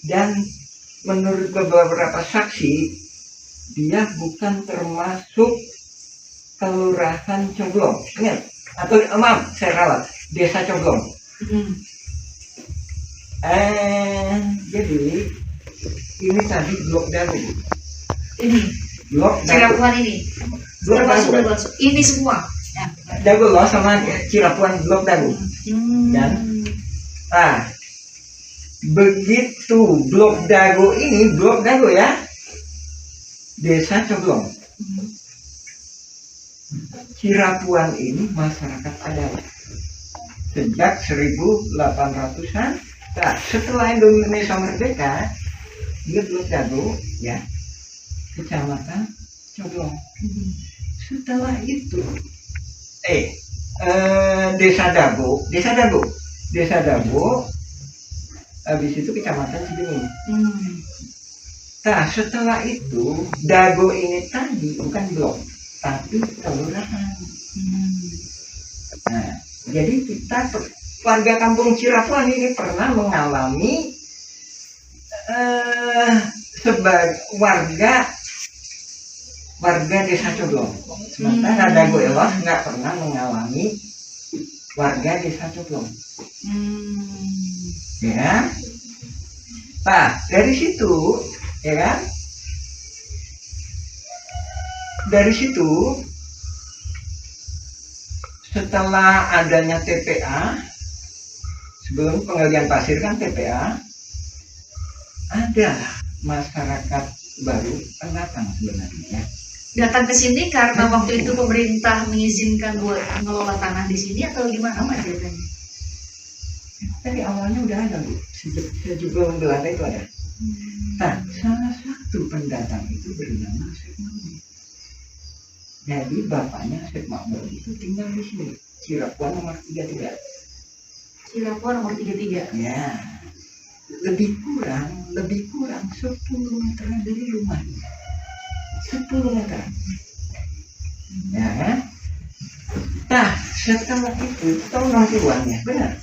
Dan menurut beberapa saksi, dia bukan termasuk Kelurahan Coblong. Ingat? Atau maaf, saya ralat. Desa Coblong. Jadi ini tadi Blok Dago. Ini Blok Dago. Cirapuhan ini Blok termasuk Dago. Dago. Ini semua. Ya. Dago Elos sama Cirapuhan Blok Dago. Dan begitu Blok Dago ini, Blok Dago ya, Desa Coblong. Cirapuhan ini masyarakat adat sejak 1800-an. Nah, setelah Indonesia merdeka, dia Blok Dago ya, Kecamatan Coblong. Setelah itu Desa Dago, habis itu Kecamatan Cibening. Nah, setelah itu Dago ini tadi bukan blok, tapi kelurahan. Nah, jadi kita warga kampung Cirapuhan ini pernah mengalami sebagai warga Desa Coblong. Sementara Dago Elos nggak pernah mengalami warga Desa Coblong. Ya. Nah, dari situ, ya kan? Dari situ, setelah adanya TPA, sebelum penggalian pasir kan TPA, ada masyarakat baru pendatang sebenarnya. Datang ke sini karena waktu itu pemerintah mengizinkan buat mengelola tanah di sini atau gimana Pak ceritanya? Dari awalnya udah ada, Bu. Sebelum Belanda itu ada. Nah, salah satu pendatang itu bernama Syekh Makmur. Jadi bapaknya Syekh Makmur itu tinggal di sini, Cirapuhan nomor 33. Cirapuhan nomor 33. Ya, lebih kurang 10 meter dari rumahnya. 10 meter. Ya kan? Nah, setelah itu tahu nantiwannya, benar.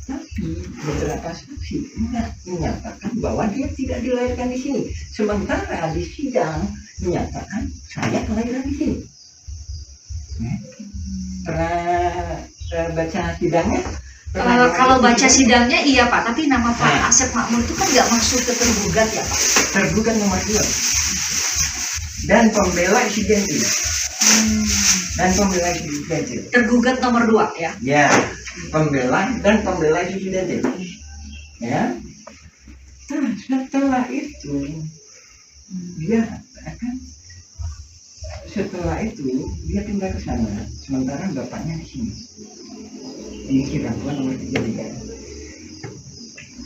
Tapi beberapa saksi menyatakan bahwa dia tidak dilahirkan di sini. Sementara di sidang menyatakan saya kelahiran di sini. Pernah baca sidangnya? Kalau baca sidangnya iya Pak, tapi nama Pak Asep Makmur itu kan nggak masuk ke tergugat ya Pak? Tergugat nomor 2. Dan pembela insidentil. Tergugat nomor 2 ya? Ya, pembela insidentil. Ya. Nah, setelah itu dia pindah ke sana, sementara bapaknya di sini. Ini Cirapuhan nomor 33.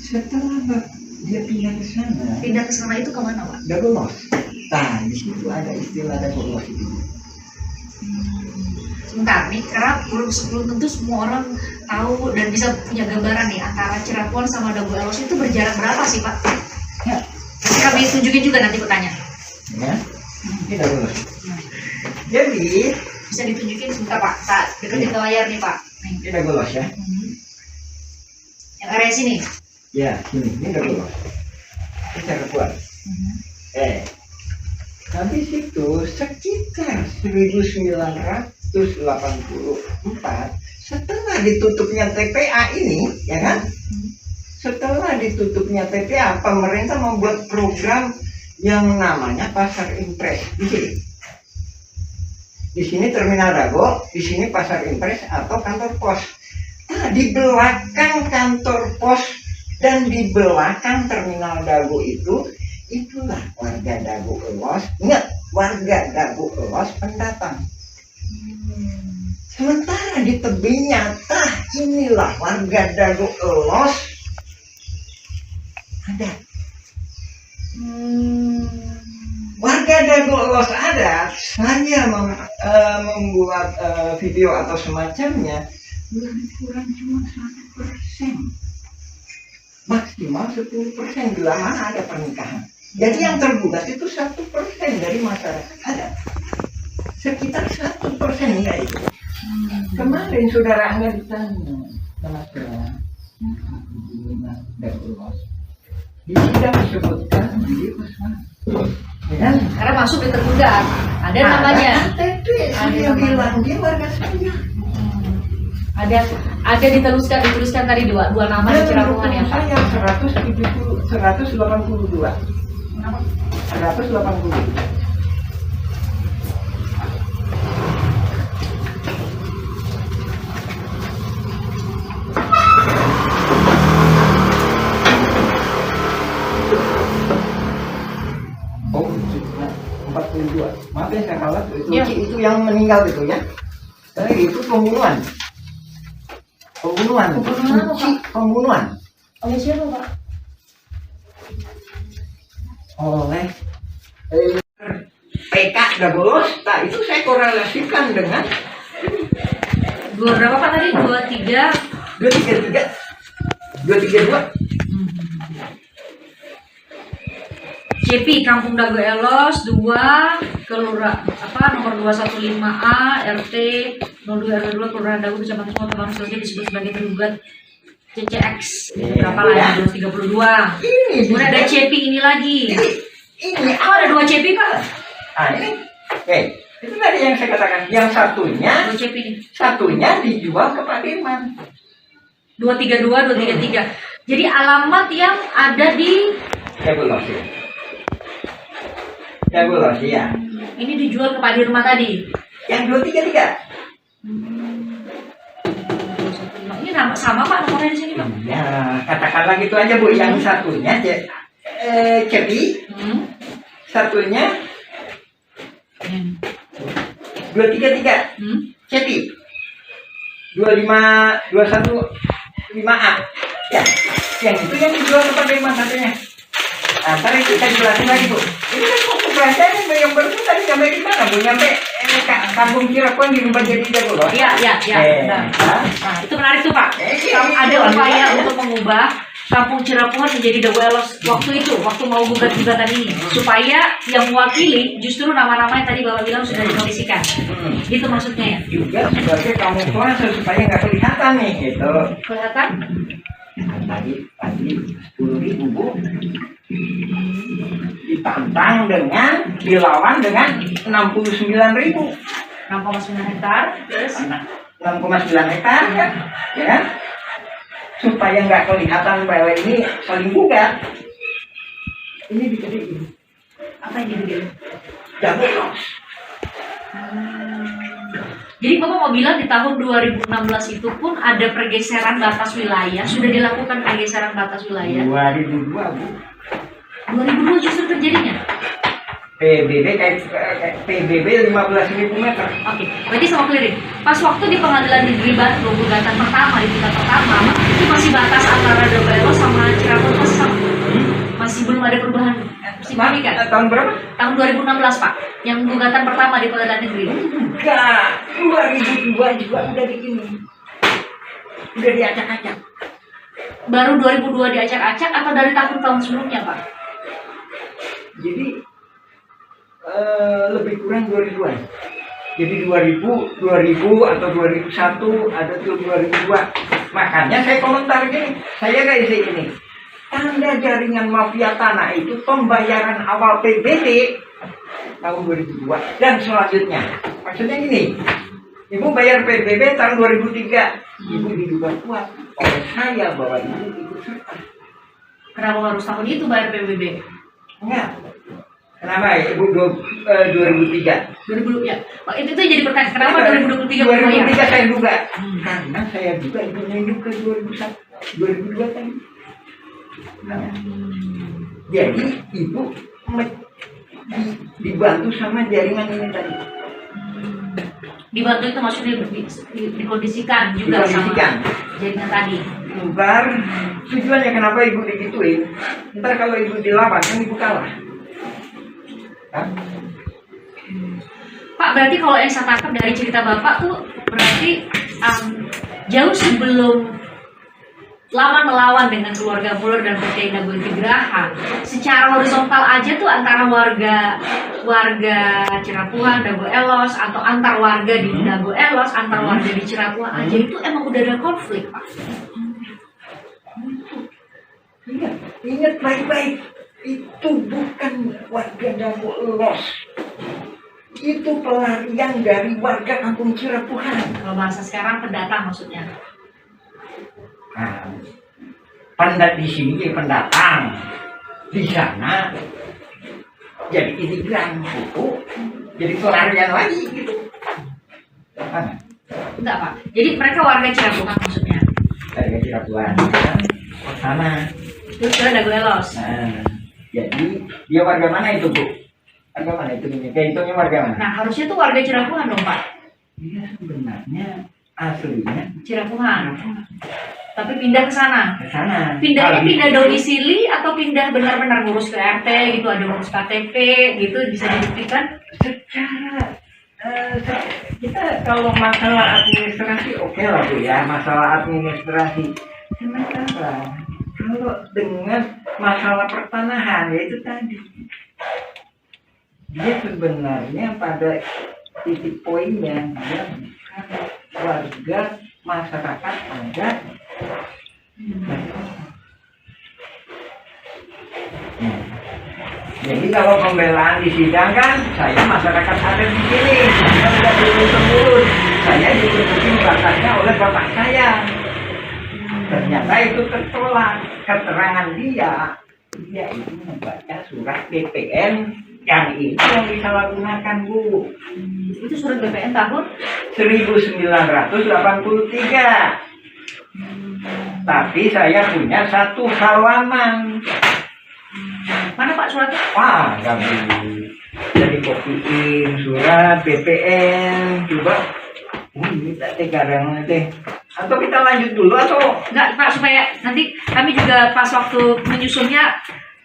Setelah dia pindah ke sana itu kemana Pak? Dago Elos. Nah, di situ ada istilah Dago Elos itu. Sebentar nih, karena belum tentu semua orang tahu dan bisa punya gambaran nih antara Cirapuhan sama Dago Elos itu berjarak berapa sih Pak? Ya. Nanti kami tunjukin juga nanti pertanyaan. Ya, ini Dago Elos. Jadi Bisa ditunjukin sebentar Pak, saat deketin ke layar nih Pak. Nih. ini Dago Elos ya. Yang area sini. Ya, ini Dago Elos. Ini Cirapuhan. Habis itu sekitar 1984 setelah ditutupnya TPA ini, ya kan? Setelah ditutupnya TPA, pemerintah membuat program yang namanya Pasar Impres di sini. Di sini Terminal Dago, di sini Pasar Impres atau kantor pos. Nah, di belakang kantor pos dan di belakang Terminal Dago itulah warga Dago Elos. Ingat, warga Dago Elos pendatang. Sementara di tebingnya, inilah warga Dago Elos ada. Warga dago los adat, saya membuat video atau semacamnya lebih kurang cuma 1%, maksimal 10% bila mana ada pernikahan. Jadi yang tergugat itu 1% dari masyarakat adat, sekitar 1% ya itu. Kemarin saudara Angga ditanya sama saya, di sidang disebutkan di kan? Karena masuk di tergugat, ada namanya. KTP saya bilang dia warga saya. Ada dituliskan tadi dua nama di Cirapungan ya Pak. Saya 182. 180. Oh, 42. Maaf ya saya kalah itu, Ya. Itu yang meninggal itu ya. Itu pembunuhan. Pembunuhan apa, Pak? Pembunuhan. Oleh siapa Pak? Oleh PK Dagolos. Nah itu saya korelasikan dengan Berapa Pak tadi? 23. 232. CP Kampung Dago Elos 2 Kelurahan nomor 215A RT 02 RW 2 Kelurahan Dago Kecamatan Kota Bang Selesai disebut sebagai tergugat CCX berapa lah ya 232. Kemudian ada CP ini lagi. Ini Ada 2 CP Pak. ini. Itu tadi yang saya katakan. Yang satunya 2 CP ini. Satunya dijual ke Pak Dirman. 232 233. Jadi alamat yang ada di Dagolos ya. ini dijual ke Pak Dirman tadi. Yang 233. Ini sama Pak nomornya di sini Pak. Ya, katakanlah gitu aja Bu. Yang satunya Cepi, satunya 233. Cepi. 25215A. Ya, yang itu yang dijual ke Pak Dirman satunya. Ntar kita jelasin lagi Bu. Ini kan waktu belanjanya yang baru tadi sampai di mana Bu? Nyampe Kampung Cirapuhan di rumah jadi Dagolos. Iya. Nah, itu menarik tuh Pak. Ada upaya untuk mengubah Kampung Cirapungan menjadi Dago Elos waktu mau gugat-gugatan ini, supaya yang mewakili justru nama-nama yang tadi Bapak bilang sudah dikondisikan. Gitu maksudnya ya? Juga sebagai kamuflase supaya nggak kelihatan nih gitu. Kelihatan? Tadi 10.000 Bu. Ditantang dengan dilawan dengan 69.000. 6,9 hektar. Terus 6,9 hektar kan, ya kan? Supaya nggak kelihatan bahwa ini saling gugat. Ini digedein. apa yang digedein? Dagolos. Jadi Bapak mau bilang di tahun 2016 itu pun ada pergeseran batas wilayah, sudah dilakukan pergeseran batas wilayah. 2002 Bu. 2002 justru terjadinya. PBB kayak PBB 15.000 meter. Oke, berarti sama clearing. Pas waktu di Pengadilan Negeri Bandung gugatan pertama di tingkat pertama itu masih batas antara Dago Elos sama Cirebon masih sama. Masih belum ada perubahan signifikan. Tahun berapa? Tahun 2016 Pak, yang gugatan pertama di Pengadilan Negeri. Enggak, 2002 juga udah begini. Udah diacak-acak. Baru 2002 diacak-acak atau dari tahun-tahun sebelumnya Pak? Jadi lebih kurang 2000-an. Jadi 2000 atau 2001 ada tuh 2002. Makanya saya komentar gini, saya kayak ini. Tanda jaringan mafia tanah itu pembayaran awal PBB tahun 2002 dan selanjutnya. Maksudnya gini, Ibu bayar PBB tahun 2003, Ibu diduga kuat oleh saya bahwa Ibu ikut serta. Kenapa harus tahun itu bayar PBB? Enggak. Kenapa Ibu 2003? 2000 ya. Pak, itu jadi pertanyaan. Kenapa 2023 bayar? 2003 saya duga. Karena saya juga Ibu hidup ke 2002 tadi. Nah, jadi Ibu dibantu sama jaringan ini tadi. Dibantu itu maksudnya dikondisikan juga sama jaringan tadi. Ntar tujuannya kenapa Ibu digituin? Ntar kalau Ibu dilawan kan Ibu kalah. Pak, berarti kalau yang saya tangkap dari cerita Bapak tuh berarti jauh sebelum Laman melawan dengan keluarga Muller dan Kiai Dago Tigraha, secara horizontal aja tuh antara warga Cirapuhan, Dago Elos, atau antar warga di Dago Elos, antar warga di Cirapuhan aja itu emang udah ada konflik, Pak. Ingat baik-baik, itu bukan warga Dago Elos. Itu pelarian dari warga kampung Cirapuhan. Kalau bahasa sekarang pendatang maksudnya. Nah, di sini jadi pendatang, di sana jadi imigran, jadi pelarian lagi gitu. Enggak, Pak. Jadi mereka warga Cirapuhan maksudnya. Warga Cirapuhan, sana. Terus ke Dago Elos. Nah, jadi dia warga mana itu, Bu? Warga mana itu? Kayak itunya warga mana? Nah, harusnya tuh warga Cirapuhan dong, Pak. Dia sebenarnya aslinya Cirapuhan. Tapi pindah ke sana. ke sana. Pindahnya pindah domisili atau pindah benar-benar ngurus ke RT gitu, ada ngurus KTP gitu, bisa dibuktikan? Secara kita kalau masalah administrasi oke lah, Bu ya, masalah administrasi. Sementara kalau dengan masalah pertanahan, yaitu tadi dia sebenarnya pada titik poinnya dia bukan warga masyarakat adat. Jadi kalau pembelaan di sidang kan saya masyarakat adat di sini, saya sudah turun-temurun, saya ditutupi batasnya oleh bapak saya. Ternyata itu tertolak. Keterangan dia itu membaca surat BPN yang itu yang disalahgunakan, Bu. Itu surat BPN tahun 1983. Tapi saya punya 1 halaman. mana Pak suratnya? Wah, nggak jadi kopiin surat BPN. Coba. Ini tadi kadang nanti. Atau kita lanjut dulu atau? Enggak Pak, supaya nanti kami juga pas waktu menyusunnya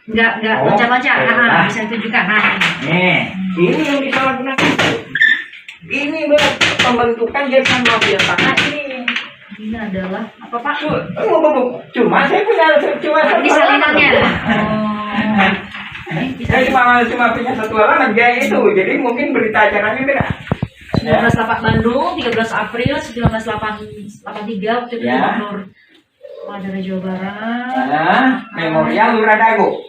nggak loncat-loncat. Nah, bisa ditunjukkan. Nah, nih, ini yang disalahgunakan. Ini pembentukan yayasan mafia tanah ini. ini adalah apa Pak? Cuma saya punya Ini salinannya. Saya cuma punya 1 halaman ya itu. Jadi mungkin berita acaranya beda. 1908 Bandung, 13 April 1983 waktu itu Gubernur Madura Jawa Barat. Memorial Lurah Dago.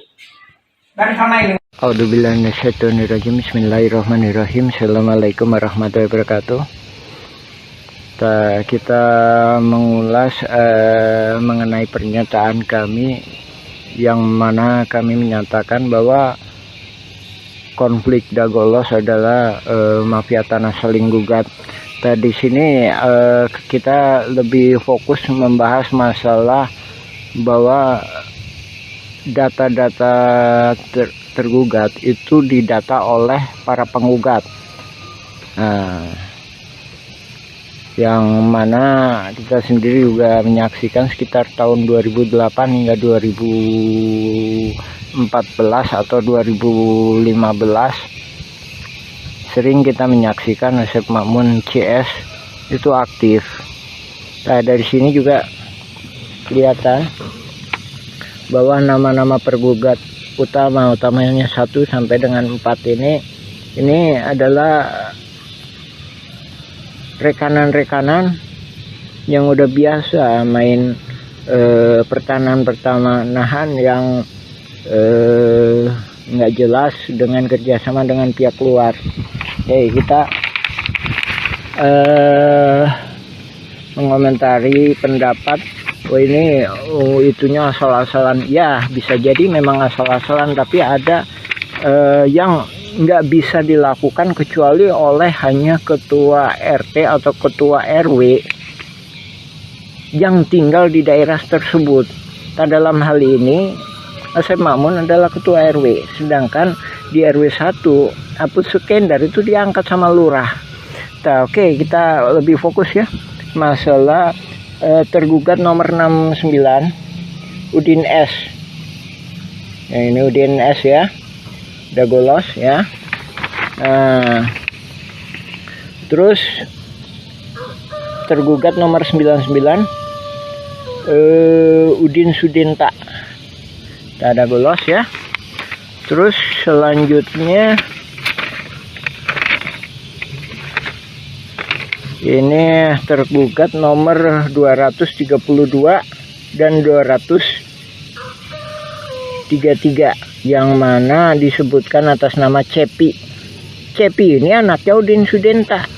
Dan sama ini. A'udzubillahiminasyaitonirrajim. Bismillahirrahmanirrahim. Assalamualaikum warahmatullahi wabarakatuh. Kita mengulas mengenai pernyataan kami yang mana kami menyatakan bahwa konflik Dago Elos adalah mafia tanah saling gugat. Di sini kita lebih fokus membahas masalah bahwa data-data tergugat itu didata oleh para penggugat. Yang mana kita sendiri juga menyaksikan sekitar tahun 2008 hingga 2014 atau 2015 sering kita menyaksikan Asep Makmun CS itu aktif. Dari sini juga kelihatan bahwa nama-nama pergugat utamanya 1 sampai dengan 4 ini adalah rekanan-rekanan yang udah biasa main pertanahan yang nggak jelas dengan kerjasama dengan pihak luar. Kita mengomentari pendapat ini itunya asal-asalan. Ya bisa jadi memang asal-asalan, tapi ada yang nggak bisa dilakukan kecuali oleh hanya ketua RT atau ketua RW yang tinggal di daerah tersebut. Dalam hal ini Asep Makmun adalah ketua RW, sedangkan di RW 1 Aput Sukendar itu diangkat sama lurah. Oke, kita lebih fokus ya masalah tergugat nomor 69 Udin S. Ini Udin S ya, Dago Elos ya. Nah, terus tergugat nomor 99 Udin Sudenta, tak ada golos ya. Terus selanjutnya ini tergugat nomor 232 dan 233 yang mana disebutkan atas nama Cepi. Cepi ini anaknya Udin Sudenta.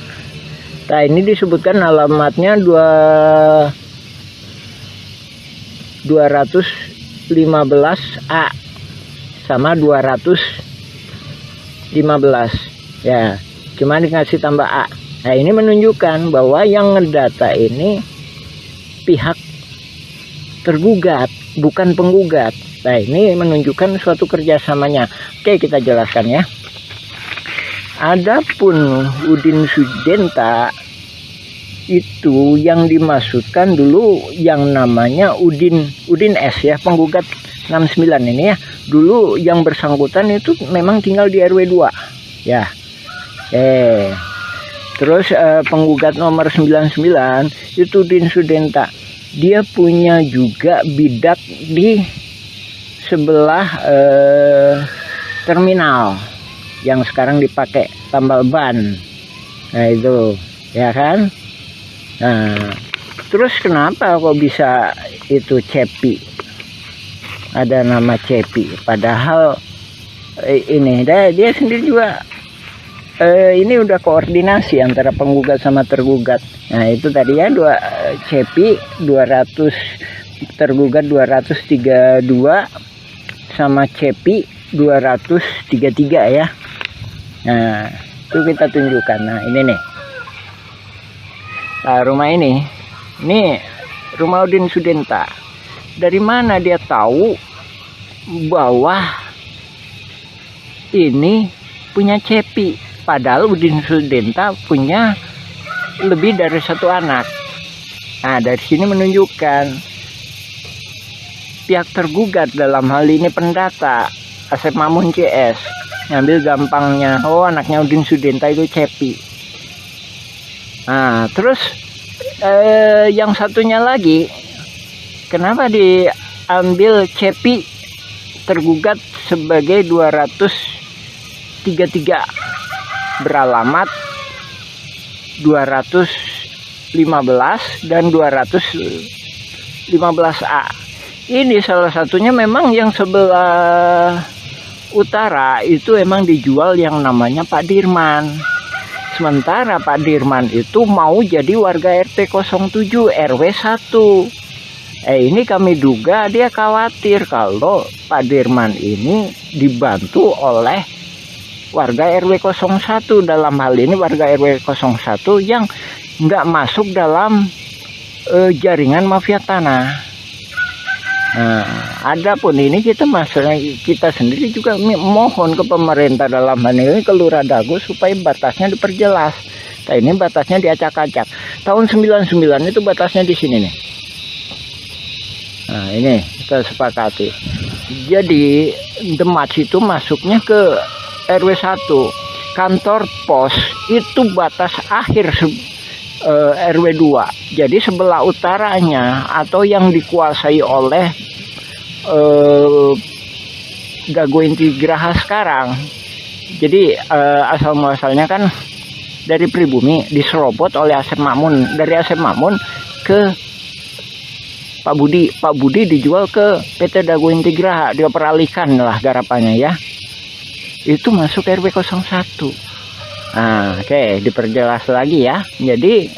Nah, ini disebutkan alamatnya 215A sama 215 ya, cuma dikasih tambah A. Nah, ini menunjukkan bahwa yang ngedata ini pihak tergugat, bukan penggugat. Nah, ini menunjukkan suatu kerjasamanya. Oke, kita jelaskan ya. Adapun Udin Sudenta itu yang dimaksudkan dulu yang namanya Udin S ya, penggugat 69 ini ya. Dulu yang bersangkutan itu memang tinggal di RW 2 ya. Terus penggugat nomor 99 itu Udin Sudenta. Dia punya juga bidak di sebelah terminal yang sekarang dipakai tambal ban. Nah, itu ya kan. Nah, terus kenapa kok bisa itu Cepi, ada nama Cepi, padahal ini dia sendiri juga ini udah koordinasi antara penggugat sama tergugat. Nah, itu tadi ya, Cepi 200, tergugat 232 sama Cepi 233 ya. Nah, itu kita tunjukkan. Nah, ini nih. Nah, rumah ini rumah Udin Sudenta. Dari mana dia tahu bahwa ini punya Cepi? Padahal Udin Sudenta punya lebih dari satu anak. Nah, dari sini menunjukkan pihak tergugat, dalam hal ini pendata Asep Mamun CS, ngambil gampangnya, oh anaknya Udin Sudenta itu Cepi. Nah, terus yang satunya lagi, kenapa diambil Cepi tergugat sebagai 233 beralamat 215 dan 215A. Ini salah satunya memang yang sebelah utara itu emang dijual yang namanya Pak Dirman. Sementara Pak Dirman itu mau jadi warga RT 07 RW 1. Ini kami duga dia khawatir kalau Pak Dirman ini dibantu oleh warga RW 01, dalam hal ini warga RW 01 yang nggak masuk dalam jaringan mafia tanah. Nah, adapun ini kita sendiri juga mohon ke pemerintah, dalam hal ini ke Lurah Dago, supaya batasnya diperjelas. Nah, ini batasnya diacak-acak. Tahun 99 itu batasnya di sini nih. Nah, ini kita sepakati. Jadi Demak itu masuknya ke RW 1. Kantor pos itu batas akhir RW 2. Jadi sebelah utaranya atau yang dikuasai oleh Dago Inti Graha sekarang. Jadi asal muasalnya kan dari pribumi diserobot oleh Asep Mamun, dari Asep Mamun ke Pak Budi. Pak Budi dijual ke PT Dago Inti Graha, dia peralihkan lah garapannya ya. Itu masuk RW 01. Nah, oke, diperjelas lagi ya. Jadi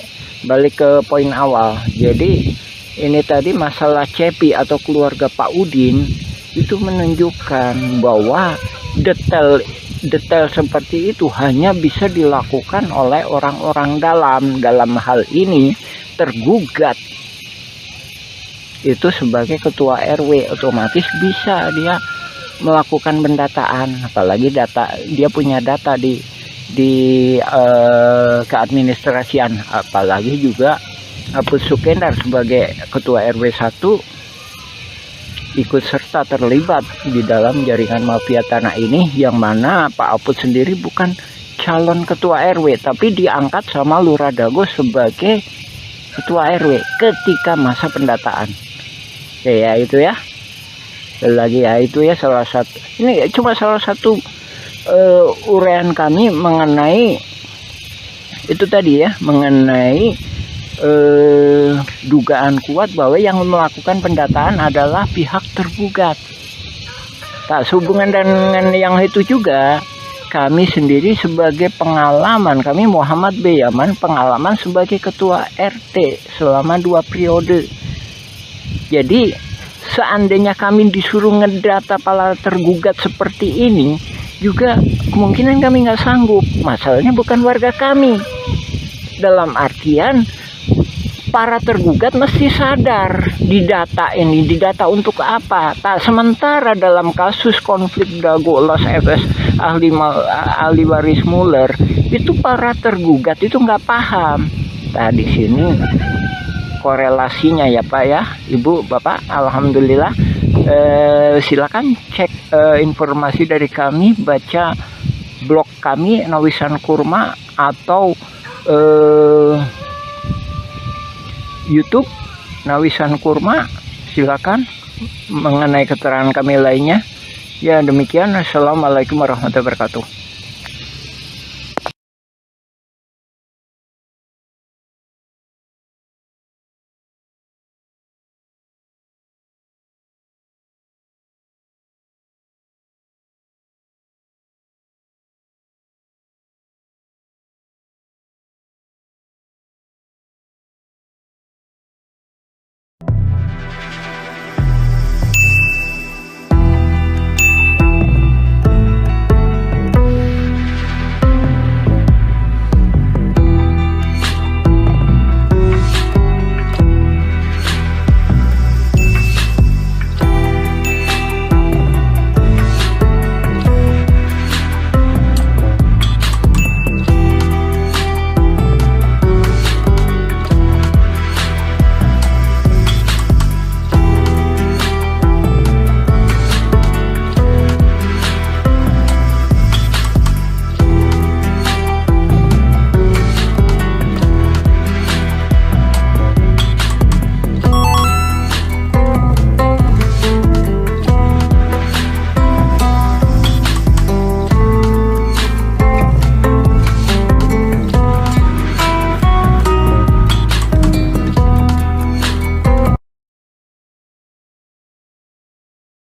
balik ke poin awal. Jadi ini tadi masalah Cepi atau keluarga Pak Udin itu menunjukkan bahwa detail seperti itu hanya bisa dilakukan oleh orang-orang dalam hal ini tergugat itu sebagai ketua RW, otomatis bisa dia melakukan pendataan, apalagi dia punya data di keadministrasian, apalagi juga Aput Sukendar sebagai ketua RW 1 ikut serta terlibat di dalam jaringan mafia tanah ini, yang mana Pak Aput sendiri bukan calon ketua RW, tapi diangkat sama Lurah Dago sebagai ketua RW ketika masa pendataan. Oke ya, itu ya. Lagi ya, itu ya salah satu. Ini cuma salah satu uraian kami mengenai itu tadi ya, mengenai dugaan kuat bahwa yang melakukan pendataan adalah pihak tergugat. Tak sehubungan dengan yang itu juga, kami sendiri sebagai pengalaman, kami Muhammad B. Yaman, pengalaman sebagai ketua RT selama 2 periode. Jadi seandainya kami disuruh ngedata para tergugat seperti ini, juga kemungkinan kami nggak sanggup. Masalahnya bukan warga kami. Dalam artian para tergugat mesti sadar di data ini, didata untuk apa. Tak sementara dalam kasus konflik Dago Los FS ahli waris Muller, itu para tergugat itu nggak paham. Nah di sini korelasinya ya Pak ya, Ibu, Bapak, alhamdulillah. Silakan cek informasi dari kami, baca blog kami Nawisan Kurma atau YouTube Nawisan Kurma, silakan mengenai keterangan kami lainnya. Ya demikian, assalamualaikum warahmatullahi wabarakatuh.